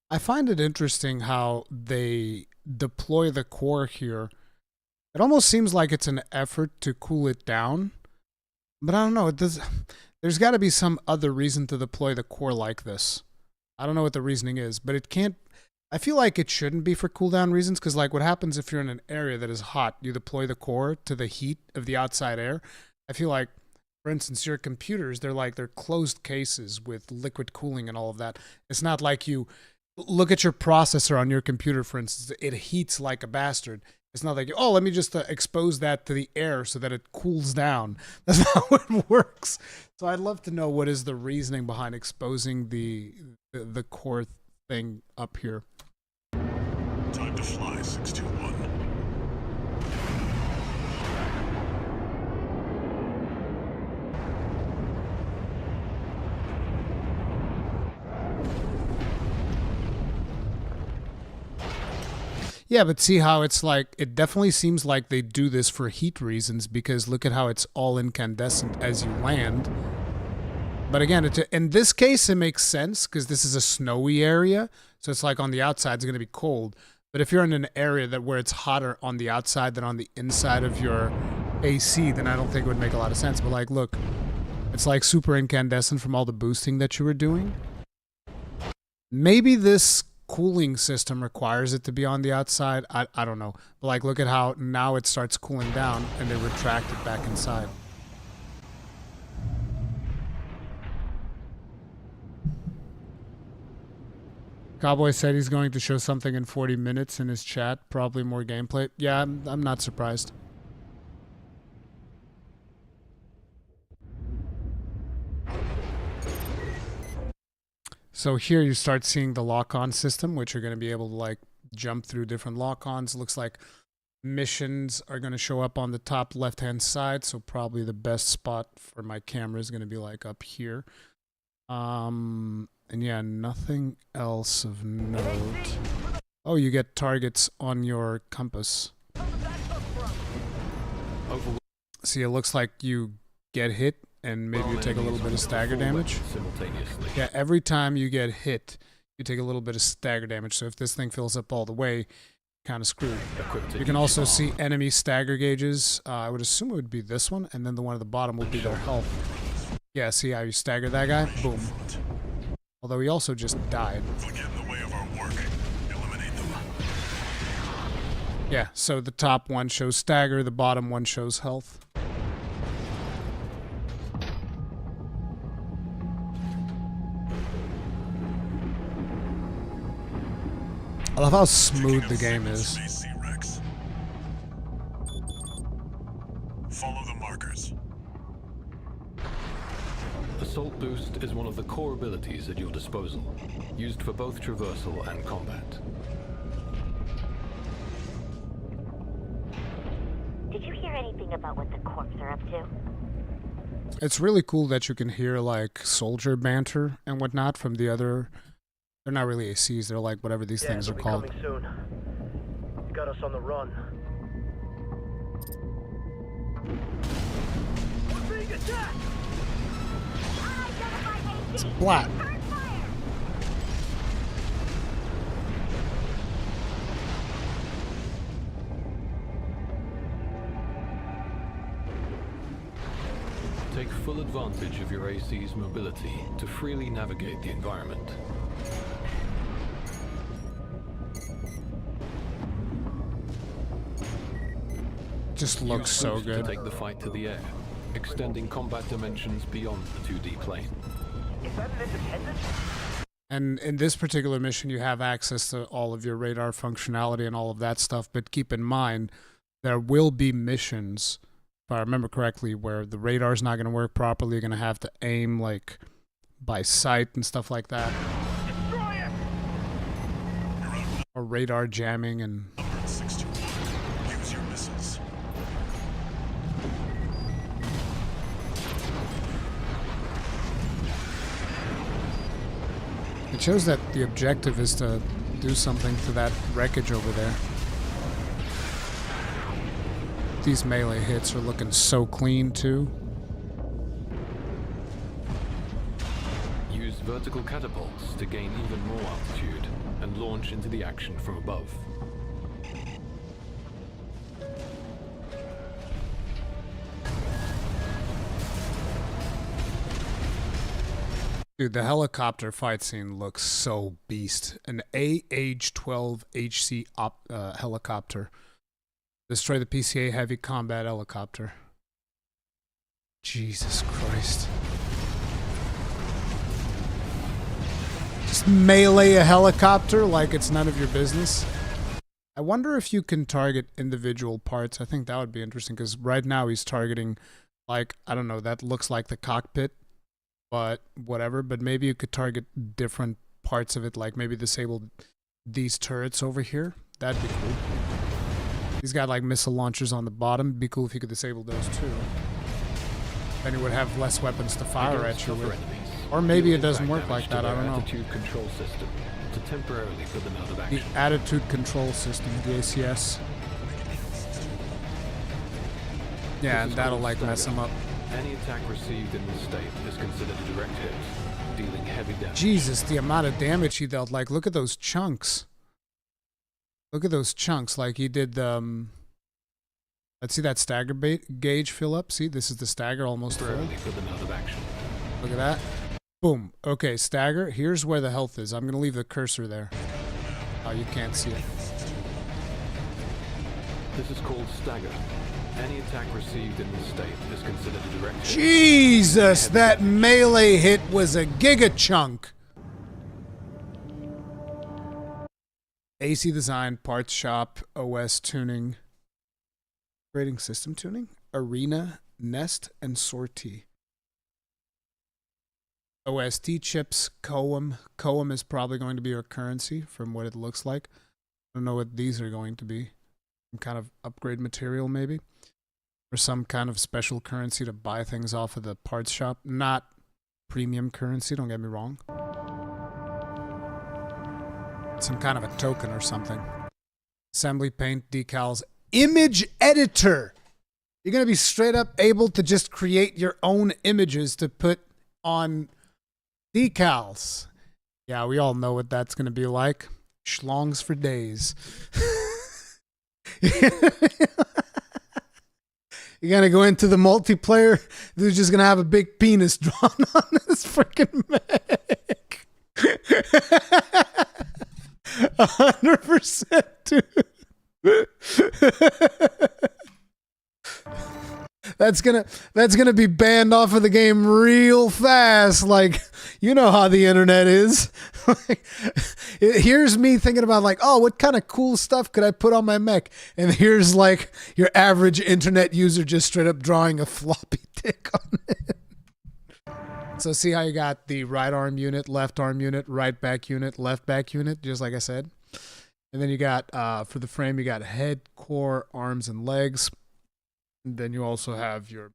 I find it interesting how they deploy the core here It almost seems like it's an effort to cool it down, but I don't know. It does. There's got to be some other reason to deploy the core like this. I don't know what the reasoning is, but it can't. I feel like it shouldn't be for cooldown reasons, because like what happens if you're in an area that is hot, you deploy the core to the heat of the outside air. I feel like, for instance, your computers, they're closed cases with liquid cooling and all of that. It's not like you look at your processor on your computer, for instance, it heats like a bastard. It's not like, oh, let me just expose that to the air so that it cools down. That's not how it works. So I'd love to know what is the reasoning behind exposing the core thing up here. Time to fly, 621. Yeah, but see how it's like, it definitely seems like they do this for heat reasons, because look at how it's all incandescent as you land. But again, in this case, it makes sense because this is a snowy area. So it's like on the outside, it's going to be cold. But if you're in an area where it's hotter on the outside than on the inside of your AC, then I don't think it would make a lot of sense. But like, look, it's like super incandescent from all the boosting that you were doing. Maybe this cooling system requires it to be on the outside. I don't know. But like, look at how now it starts cooling down and they retract it back inside. Cowboy said he's going to show something in 40 minutes in his chat. Probably more gameplay. Yeah, I'm not surprised. So here you start seeing the lock-on system, which you're going to be able to like jump through different lock-ons. Looks like missions are going to show up on the top left-hand side. So probably the best spot for my camera is going to be like up here. And yeah, nothing else of note. Oh, you get targets on your compass. See, it looks like you get hit and maybe you take a little bit of stagger damage. Yeah, every time you get hit, you take a little bit of stagger damage. So if this thing fills up all the way, kind of screwed. You can also see enemy stagger gauges. I would assume it would be this one, and then the one at the bottom would be their health. Yeah, see how you stagger that guy? Boom. Although he also just died. Yeah, so the top one shows stagger, the bottom one shows health. I love how smooth the game is. Follow the markers. Assault Boost is one of the core abilities at your disposal, used for both traversal and combat. Did you hear anything about what the corps are up to? It's really cool that you can hear like soldier banter and whatnot from the other. They're not really ACs, they're like whatever these things are called. Coming soon. Got us on the run. We're being attacked! Splat. Take full advantage of your AC's mobility to freely navigate the environment. Just looks so good. To take the fight to the air, extending combat dimensions beyond the 2D plane. Is that an independent? And in this particular mission, you have access to all of your radar functionality and all of that stuff. But keep in mind, there will be missions, if I remember correctly, where the radar's not going to work properly. You're going to have to aim like by sight and stuff like that. Or radar jamming and... Use your missiles. It shows that the objective is to do something to that wreckage over there. These melee hits are looking so clean too. Use vertical catapults to gain even more altitude and launch into the action from above. Dude, the helicopter fight scene looks so beast. An AH-12 HC helicopter. Destroy the PCA heavy combat helicopter. Jesus Christ. Just melee a helicopter like it's none of your business. I wonder if you can target individual parts. I think that would be interesting because right now he's targeting, like, I don't know, that looks like the cockpit, but whatever. But maybe you could target different parts of it, like maybe disable these turrets over here. That'd be cool. He's got like missile launchers on the bottom. It'd be cool if you could disable those too. Then you would have less weapons to fire at you with. Or maybe it doesn't work like that, I don't know. Attitude control system to temporarily put them out of action. The attitude control system, the ACS. Yeah, and that'll like mess them up. Any attack received in this state is considered a direct hit, dealing heavy damage. Jesus, the amount of damage he dealt. Like, look at those chunks. Look at those chunks. Like he did the... let's see that stagger gauge fill up. See, this is the stagger almost full. Look at that. Boom. Okay, stagger. Here's where the health is. I'm going to leave the cursor there. Oh, you can't see it. This is called stagger. Any attack received in this state is considered a direct hit. Jesus, that melee hit was a giga chunk. AC design, parts shop, OS tuning, operating system tuning, arena, nest, and sortie. OST chips, COAM. COAM is probably going to be our currency from what it looks like. I don't know what these are going to be. Some kind of upgrade material maybe. Or some kind of special currency to buy things off of the parts shop. Not premium currency, don't get me wrong. Some kind of a token or something. Assembly, paint, decals, image editor. You're going to be straight up able to just create your own images to put on decals. Yeah, we all know what that's going to be like. Schlongs for days. You're going to go into the multiplayer. They're just going to have a big penis drawn on this freaking mech. 100%, dude. That's gonna be banned off of the game real fast. Like, you know how the internet is. Here's me thinking about like, oh, what kind of cool stuff could I put on my mech? And here's like your average internet user just straight up drawing a floppy dick on it. So see how you got the right arm unit, left arm unit, right back unit, left back unit, just like I said. And then you got, for the frame, you got head, core, arms, and legs. And then you also have your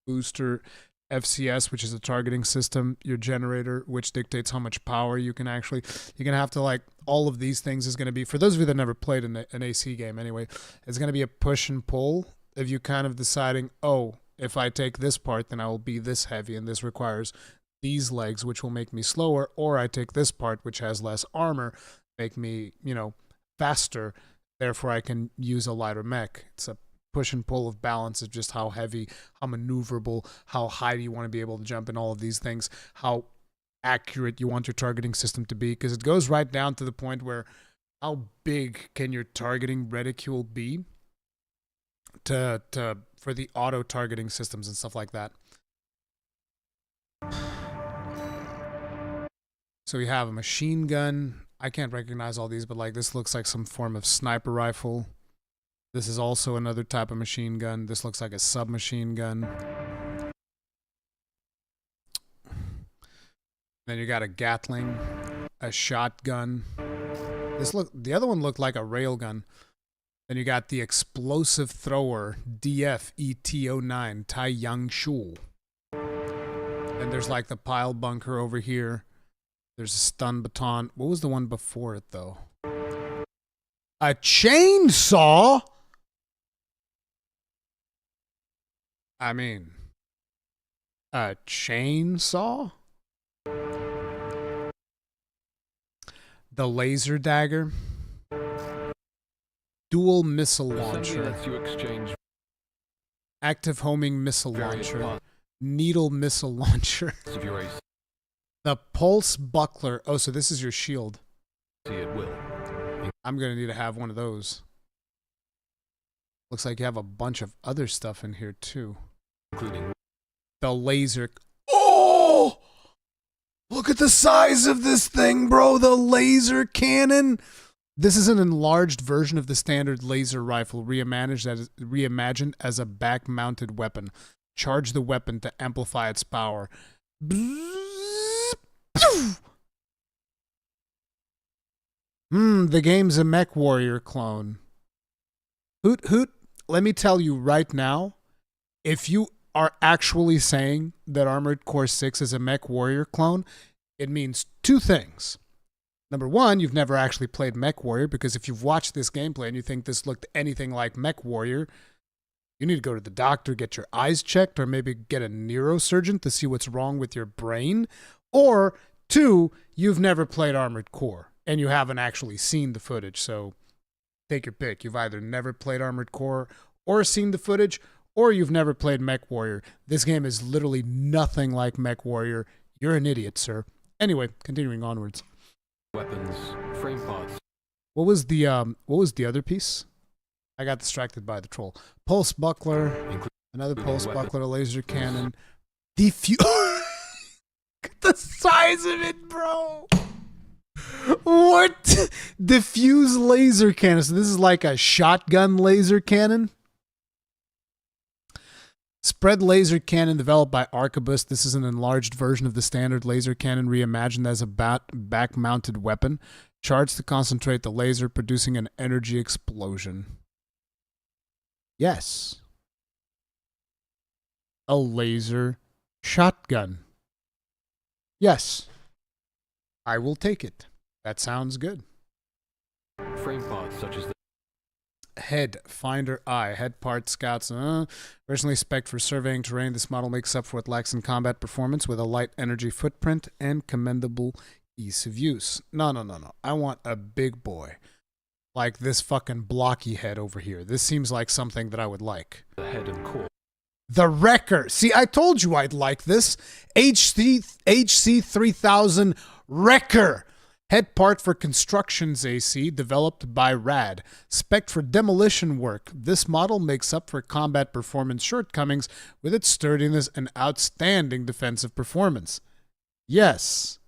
booster, FCS, which is a targeting system, your generator, which dictates how much power you can actually, you're going to have to like, all of these things is going to be, for those of you that never played an AC game anyway, it's going to be a push and pull of you kind of deciding, oh, if I take this part, then I will be this heavy, and this requires these legs, which will make me slower, or I take this part, which has less armor, make me, you know, faster, therefore I can use a lighter mech. It's a push and pull of balance of just how heavy, how maneuverable, how high do you want to be able to jump, and all of these things, how accurate you want your targeting system to be, because it goes right down to the point where how big can your targeting reticule be for the auto targeting systems and stuff like that. So we have a machine gun. I can't recognize all these, but like this looks like some form of sniper rifle. This is also another type of machine gun. This looks like a submachine gun. Then you got a Gatling, a shotgun. The other one looked like a railgun. Then you got the explosive thrower, DF-ET-09, Tai Yang Shu. And there's like the pile bunker over here. There's a stun baton. What was the one before it though? A chainsaw? I mean, a chainsaw? The laser dagger. Dual missile launcher. Lets you exchange Active homing missile launcher. Needle missile launcher. of your AC. The pulse buckler. Oh, so this is your shield. See it will. I'm going to need to have one of those. Looks like you have a bunch of other stuff in here too. Including the laser. Oh! Look at the size of this thing, bro. The laser cannon. This is an enlarged version of the standard laser rifle, reimagined as a back-mounted weapon. Charge the weapon to amplify its power. The game's a mech warrior clone. Hoot hoot. Let me tell you right now, if you are actually saying that Armored Core 6 is a mech warrior clone, it means two things. Number one, you've never actually played Mech Warrior, because if you've watched this gameplay and you think this looked anything like Mech Warrior, you need to go to the doctor, get your eyes checked, or maybe get a neurosurgeon to see what's wrong with your brain. Or two, you've never played Armored Core and you haven't actually seen the footage. So take your pick. You've either never played Armored Core or seen the footage, or you've never played Mech Warrior. This game is literally nothing like Mech Warrior. You're an idiot, sir. Anyway, continuing onwards. weapons, frame parts. What was the other piece? I got distracted by the troll. Pulse buckler, another pulse buckler, laser cannon, diffuse. Look at the size of it, bro. What? Diffuse laser cannon. So this is like a shotgun laser cannon. Spread laser cannon developed by Arquebus. This is an enlarged version of the standard laser cannon, reimagined as a back-mounted weapon. Charged to concentrate the laser, producing an energy explosion. Yes. A laser shotgun. Yes. I will take it. That sounds good. Frame parts such as the Head, finder, eye, head part, scouts, originally spec'd for surveying terrain. This model makes up for what lacks in combat performance with a light energy footprint and commendable ease of use. No. I want a big boy. Like this fucking blocky head over here. This seems like something that I would like. the head and core. The Wrecker. See, I told you I'd like this. HC 3000 Wrecker. Head part for constructions AC, developed by RAD. Spec for demolition work. This model makes up for combat performance shortcomings with its sturdiness and outstanding defensive performance. Yes.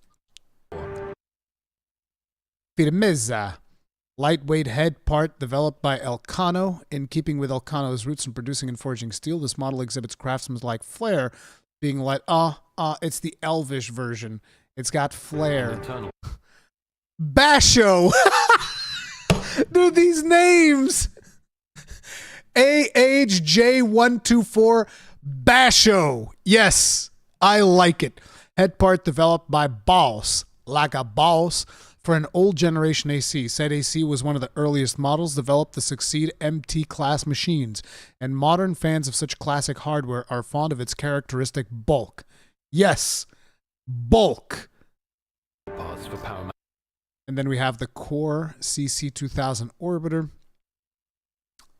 Firmeza. Lightweight head part developed by Elcano. In keeping with Elcano's roots in producing and forging steel, this model exhibits craftsman's-like flair, being light. It's the Elvish version. It's got flair. Internal. Basho. Dude, these names. AHJ124 Basho. Yes, I like it. Head part developed by Boss, like a boss, for an old generation AC. Said AC was one of the earliest models developed to succeed MT class machines, and modern fans of such classic hardware are fond of its characteristic bulk. Yes, bulk. Parts for power. And then we have the Core CC2000 Orbiter.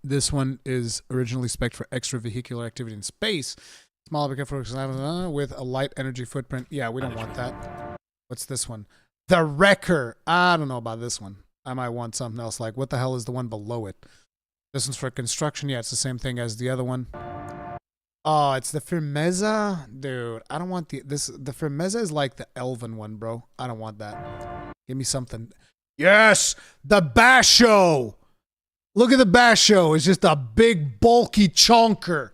This one is originally spec'd for extravehicular activity in space. Small with a light energy footprint. Yeah, we don't want that. What's this one? The Wrecker. I don't know about this one. I might want something else. Like, what the hell is the one below it? This one's for construction. Yeah, it's the same thing as the other one. Oh, it's the Firmeza? Dude, I don't want the Firmeza is like the Elven one, bro. I don't want that. Give me something. Yes! The Basho! Look at the Basho. It's just a big, bulky chonker.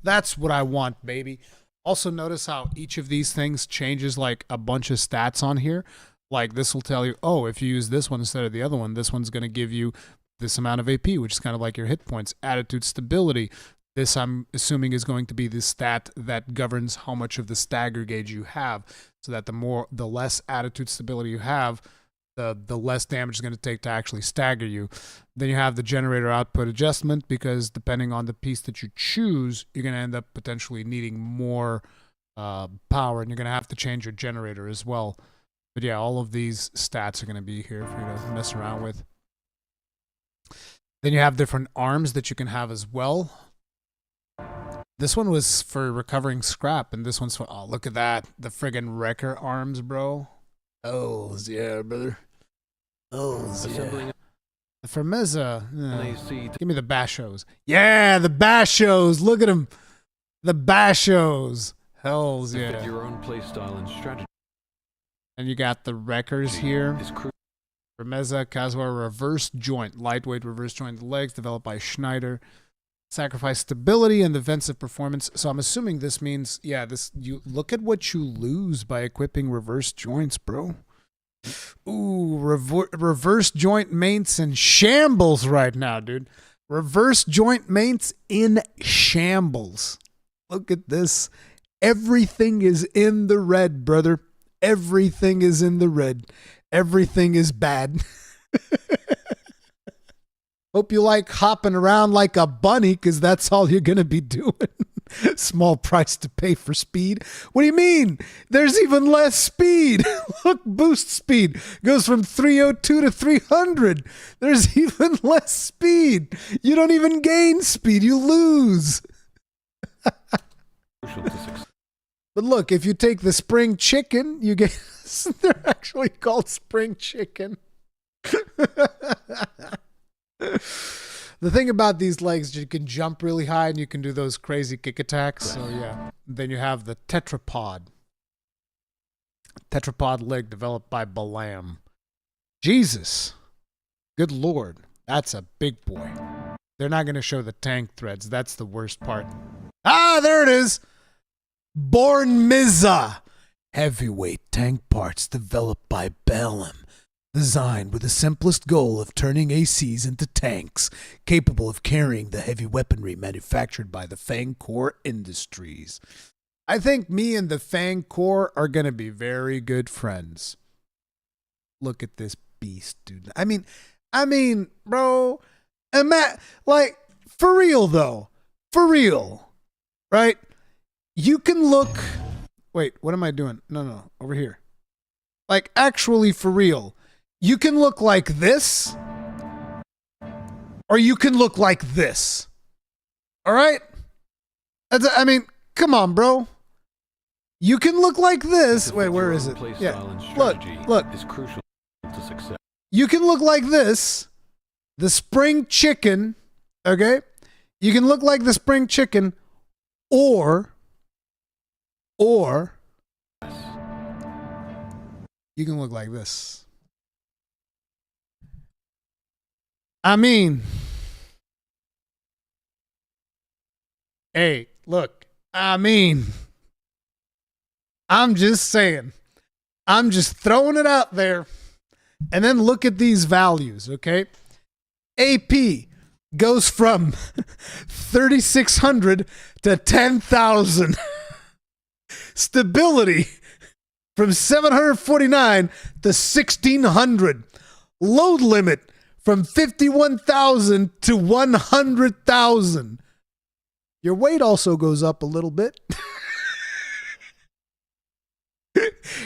That's what I want, baby. Also, notice how each of these things changes like a bunch of stats on here. Like, this will tell you, oh, if you use this one instead of the other one, this one's going to give you this amount of AP, which is kind of like your hit points. Attitude stability. This, I'm assuming, is going to be the stat that governs how much of the stagger gauge you have, so that the less attitude stability you have, the less damage is going to take to actually stagger you. Then you have the generator output adjustment, because depending on the piece that you choose, you're going to end up potentially needing more power, and you're going to have to change your generator as well. But yeah, all of these stats are going to be here for you to mess around with. Then you have different arms that you can have as well. This one was for recovering scrap, and this one's for, oh, look at that. The friggin' wrecker arms, bro. Oh, yeah, brother. Oh, yeah. The Fermezza. Give me the Bashos. Yeah, the Bashos. Look at them. The Bashos. Hells yeah. Your own playstyle and strategy. And you got the wreckers here. Fermezza, Kazuha reverse joint. Lightweight reverse joint legs developed by Schneider. Sacrifice stability and defensive performance. So I'm assuming this means, yeah, this, you look at what you lose by equipping reverse joints, bro. Ooh, reverse joint mates in shambles right now, dude. Reverse joint mates in shambles. Look at this. Everything is in the red, brother. Everything is in the red. Everything is bad. Hope you like hopping around like a bunny, because that's all you're going to be doing. Small price to pay for speed. What do you mean? There's even less speed. Look, boost speed goes from 302 to 300. There's even less speed. You don't even gain speed. You lose. But look, if you take the spring chicken, you get... They're actually called spring chicken. The thing about these legs, you can jump really high and you can do those crazy kick attacks. So yeah. Then you have the tetrapod. Tetrapod leg developed by Balam. Jesus. Good Lord. That's a big boy. They're not going to show the tank threads. That's the worst part. Ah, there it is. Born Mizza. Heavyweight tank parts developed by Balam. Designed with the simplest goal of turning ACs into tanks, capable of carrying the heavy weaponry manufactured by the Fang Corps Industries. I think me and the Fang Corps are going to be very good friends. Look at this beast, dude. I mean, bro, like, for real, though. For real. Right? You can look... Wait, what am I doing? No, over here. Like, actually, for real. You can look like this, or you can look like this. All right? I mean, come on, bro. You can look like this. Wait, where is it? Yeah. Look. Is crucial to success. You can look like this. The spring chicken, okay? You can look like the spring chicken, or you can look like this. I mean, hey, look, I'm just saying, I'm just throwing it out there, and then look at these values, okay? AP goes from 3,600 to 10,000. Stability from 749 to 1,600. Load limit from 51,000 to 100,000. Your weight also goes up a little bit.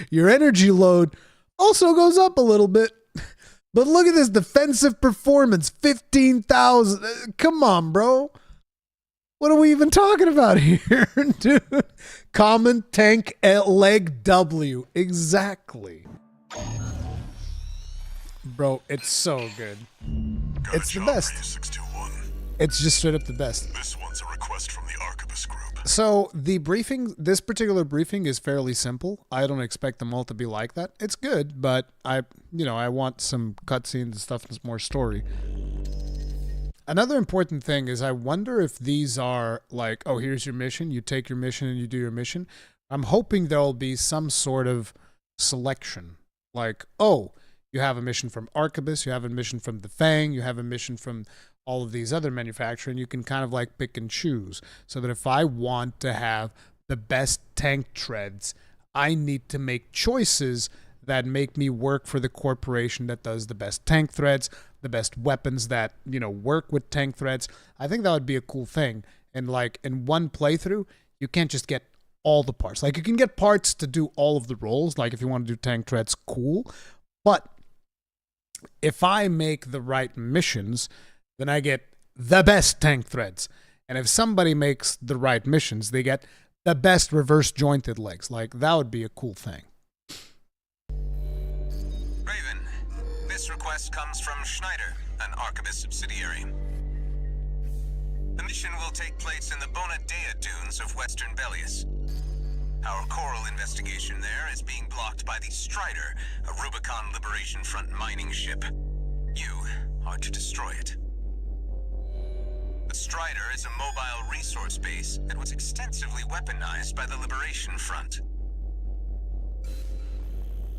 Your energy load also goes up a little bit. But look at this defensive performance, 15,000. Come on, bro. What are we even talking about here, dude? Common tank leg W. Exactly. Bro, it's so good. It's the best. It's just straight up the best. This one's a request from the Arquebus group. So the briefing, this particular briefing is fairly simple. I don't expect them all to be like that. It's good, but I want some cutscenes and stuff that's more story. Another important thing is I wonder if these are like, oh, here's your mission. You take your mission and you do your mission. I'm hoping there'll be some sort of selection. Like, oh, you have a mission from Arquebus, you have a mission from the Fang, you have a mission from all of these other manufacturers, and you can kind of like pick and choose. So that if I want to have the best tank treads, I need to make choices that make me work for the corporation that does the best tank threads, the best weapons that, work with tank threads. I think that would be a cool thing. And like in one playthrough, you can't just get all the parts. Like you can get parts to do all of the roles. Like if you want to do tank threads, cool. But if I make the right missions, then I get the best tank threads. And if somebody makes the right missions, they get the best reverse jointed legs. Like, that would be a cool thing. Raven, this request comes from Schneider, an Arquebus subsidiary. The mission will take place in the Bona Dea dunes of Western Bellius. Our coral investigation there is being blocked by the Strider, a Rubicon Liberation Front mining ship. You are to destroy it. The Strider is a mobile resource base that was extensively weaponized by the Liberation Front.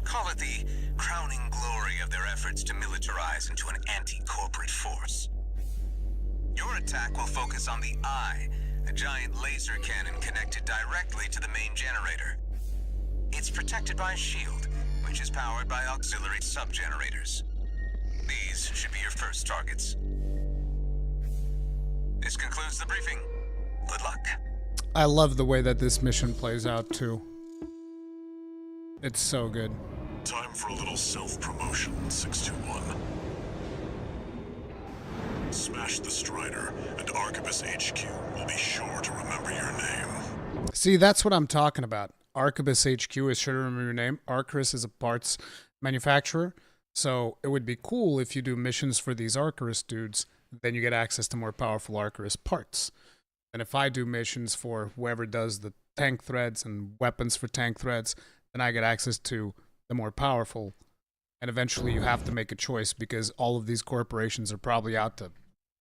Call it the crowning glory of their efforts to militarize into an anti-corporate force. Your attack will focus on the Eye, a giant laser cannon connected directly to the main generator. It's protected by a shield, which is powered by auxiliary sub-generators. These should be your first targets. This concludes the briefing. Good luck. I love the way that this mission plays out, too. It's so good. Time for a little self-promotion, 621. Smash the Strider, and Arquebus HQ will be sure to remember your name. See, that's what I'm talking about. Arquebus HQ is sure to remember your name. Arcturus is a parts manufacturer, so it would be cool if you do missions for these Arcturus dudes, then you get access to more powerful Arcturus parts. And if I do missions for whoever does the tank threads and weapons for tank threads, then I get access to the more powerful. And eventually you have to make a choice because all of these corporations are probably out to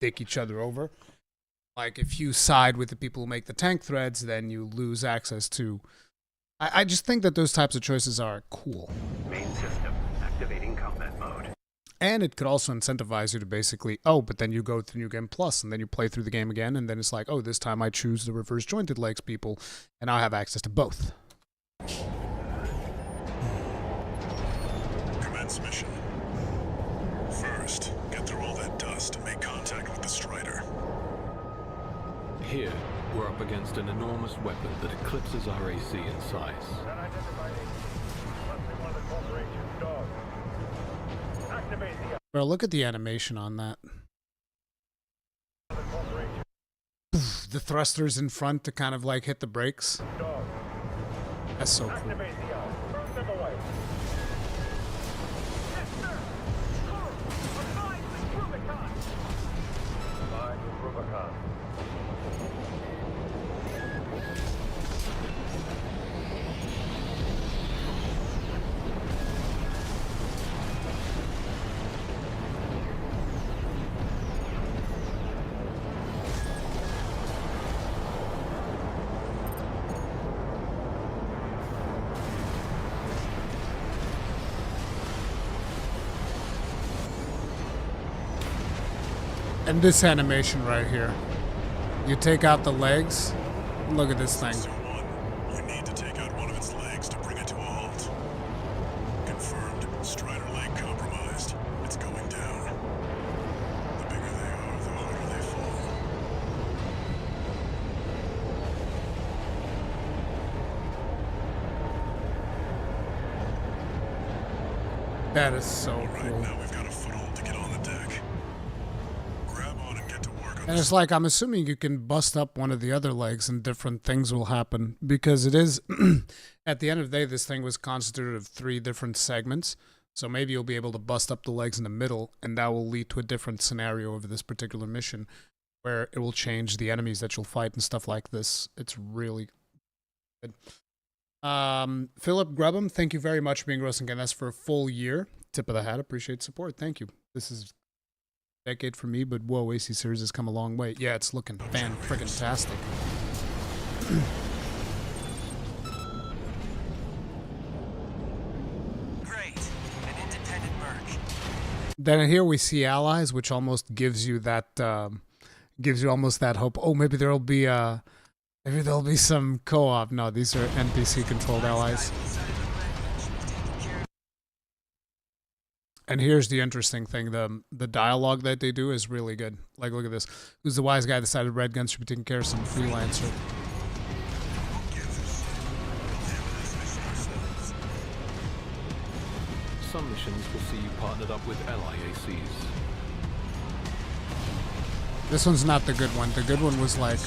dick each other over. Like, if you side with the people who make the tank threads, then you lose access to... I just think that those types of choices are cool. Main system activating combat mode. And it could also incentivize you to basically, oh, but then you go to New Game Plus, and then you play through the game again, and then it's like, oh, this time I choose the reverse jointed legs people, and I have access to both. Commence mission. First, get through all that dust and make contact with the Strider. Here, we're up against an enormous weapon that eclipses our AC in size. Unidentified agent. Must be one of the corporation's dogs. Activate the Bro, look at the animation on that. corporation The thrusters in front to kind of like hit the brakes. dog. That's so cool. Activate the eye. Burn them away. Yes, sir. Abide with Rubicon. Abide with Rubicon. And this animation right here. You take out the legs. Look at this thing. 621. You need to take out one of its legs to bring it to a halt. Confirmed. Strider leg compromised. It's going down. The bigger they are, the harder they fall. That is so Right, cool. now we've got a foothold to get on the deck. Grab on and get to work on And it's like, I'm assuming you can bust up one of the other legs and different things will happen. Because it is, at the end of the day, this thing was constituted of 3 different segments. So maybe you'll be able to bust up the legs in the middle, and that will lead to a different scenario of this particular mission, where it will change the enemies that you'll fight and stuff like this. It's really good. Philip Grubham, thank you very much for being Gross and That's for a full year. Tip of the hat, appreciate support. Thank you. This is a decade for me, but whoa, AC series has come a long way. Yeah, it's looking fan-friggin-tastic. Great. An independent merge. Then here we see allies, which almost gives you that, gives you almost that hope. Oh, maybe there'll be some co-op. No, these are NPC-controlled allies. And here's the interesting thing: the dialogue that they do is really good. Like, look at this. Who's the wise guy that decided red guns should be taking care of some freelancer? Some missions will see you partnered up with ally ACs. This one's not the good one. The good one was like...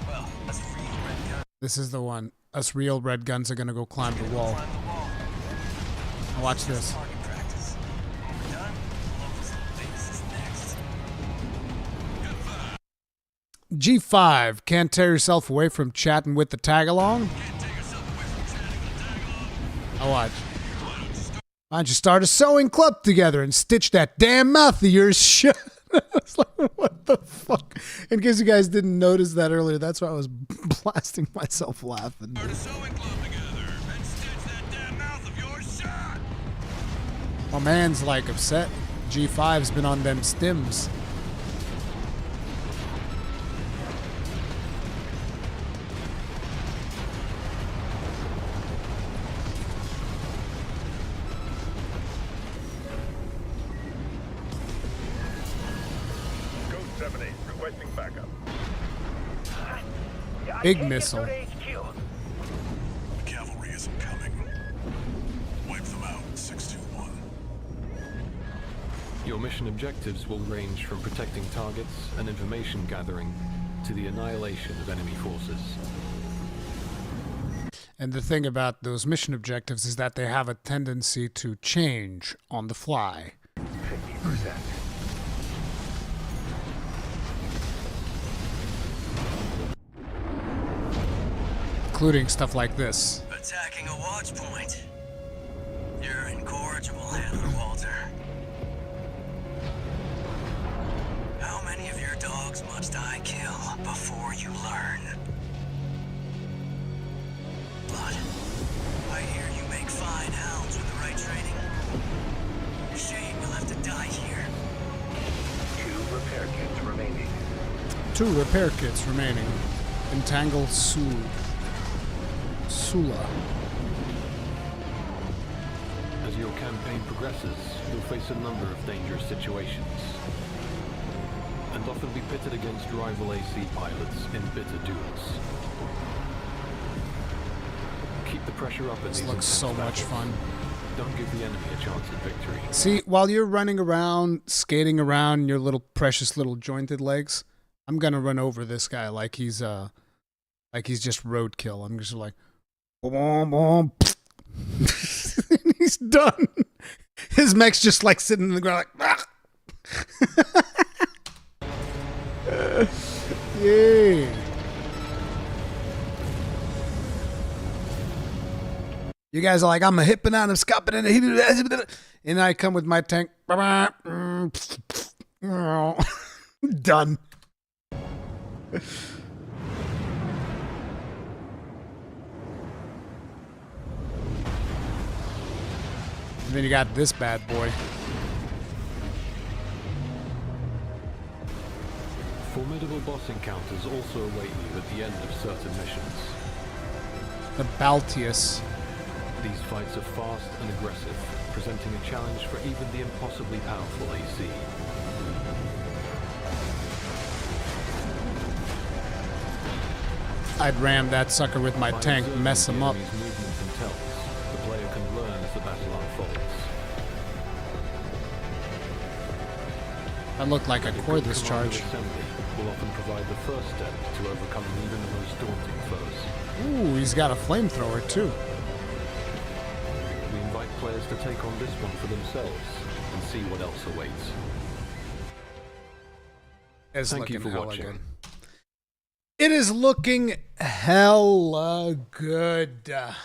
Well, that's real red gun. This is the one. Us real red guns are gonna go climb the wall. Now watch this. Target practice. When we're done, we'll open some bases next. G5. Can't tear yourself away from chatting with the tag-along? Now watch. Why don't you start a sewing club together and stitch that damn mouth of yours shut? I was like, what the fuck? In case you guys didn't notice that earlier, that's why I was blasting myself laughing. Start a sewing club together and stitch that damn mouth of yours shut. My man's like upset. G5's been on them stims. Code 7-8, requesting backup. Big missile. The cavalry isn't coming. Wipe them out, 621. Your mission objectives will range from protecting targets and information gathering to the annihilation of enemy forces. And the thing about those mission objectives is that they have a tendency to change on the fly. 50%. Including stuff like this. Attacking a watch point. You're incorrigible, Handler Walter. How many of your dogs must I kill before you learn? But I hear you make fine hounds with the right training. Shame you'll have to die here. 2 repair kits remaining. 2 repair kits remaining. Entangle Sula. As your campaign progresses, you'll face a number of dangerous situations, and often be pitted against rival AC pilots in bitter duels. Keep the pressure up in This these looks so intense much battles. fun. Don't give the enemy a chance at victory. See, while you're running around, skating around in your little precious little jointed legs, I'm gonna run over this guy like he's just roadkill. I'm just like, boom, boom, and he's done. His mech's just like sitting in the ground like, ah! Yay. You guys are like, I'm a hipping out, I'm scopping in it, and I come with my tank. Done. And then you got this bad boy. Formidable boss encounters also await you at the end of certain missions. The Baltius. These fights are fast and aggressive, presenting a challenge for even the impossibly powerful AC. I'd ram that sucker with my tank, mess him up. By observing the enemy's movements and tells, the player can learn as the battle unfolds. That looked like a And core good discharge. commando assembly will often provide the first step to overcoming even the most daunting foes. Ooh, he's got a flamethrower too. We invite players to take on this one for themselves and see what else awaits. It's Thank you looking for hella watching. good. It is looking hella good. That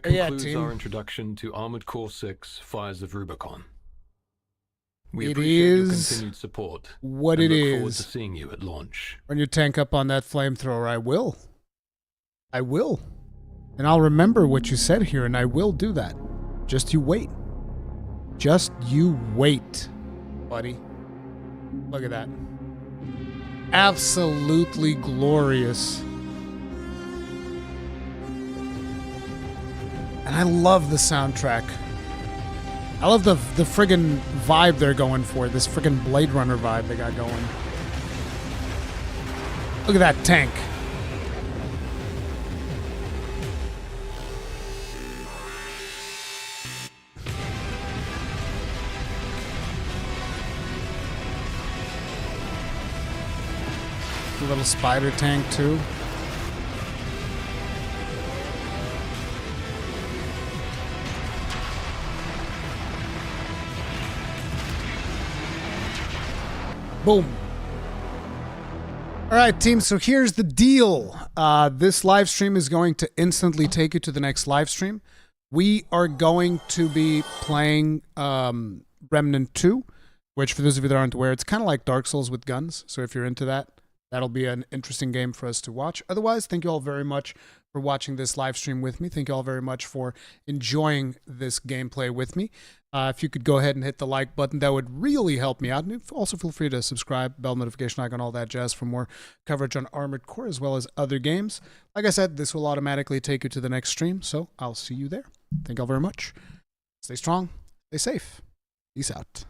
Yeah, concludes team. our introduction to Armored Core 6 Fires of Rubicon. We It appreciate your is continued support. what and it look forward is. to seeing you at launch. Run your tank up on that flamethrower. I will. I will. And I'll remember what you said here, and I will do that. Just you wait. Just you wait, buddy. Look at that. Absolutely glorious. And I love the soundtrack. I love the friggin' vibe they're going for. This friggin' Blade Runner vibe they got going. Look at that tank. the little spider tank too. Boom. All right, team, so here's the deal. This live stream is going to instantly take you to the next live stream. We are going to be playing Remnant 2, which for those of you that aren't aware, it's kind of like Dark Souls with guns. So if you're into that, that'll be an interesting game for us to watch. Otherwise, thank you all very much for watching this live stream with me. Thank you all very much for enjoying this gameplay with me. If you could go ahead and hit the like button, that would really help me out. And also feel free to subscribe, bell notification icon, all that jazz for more coverage on Armored Core as well as other games. Like I said, this will automatically take you to the next stream, so I'll see you there. Thank you all very much. Stay strong, stay safe. Peace out.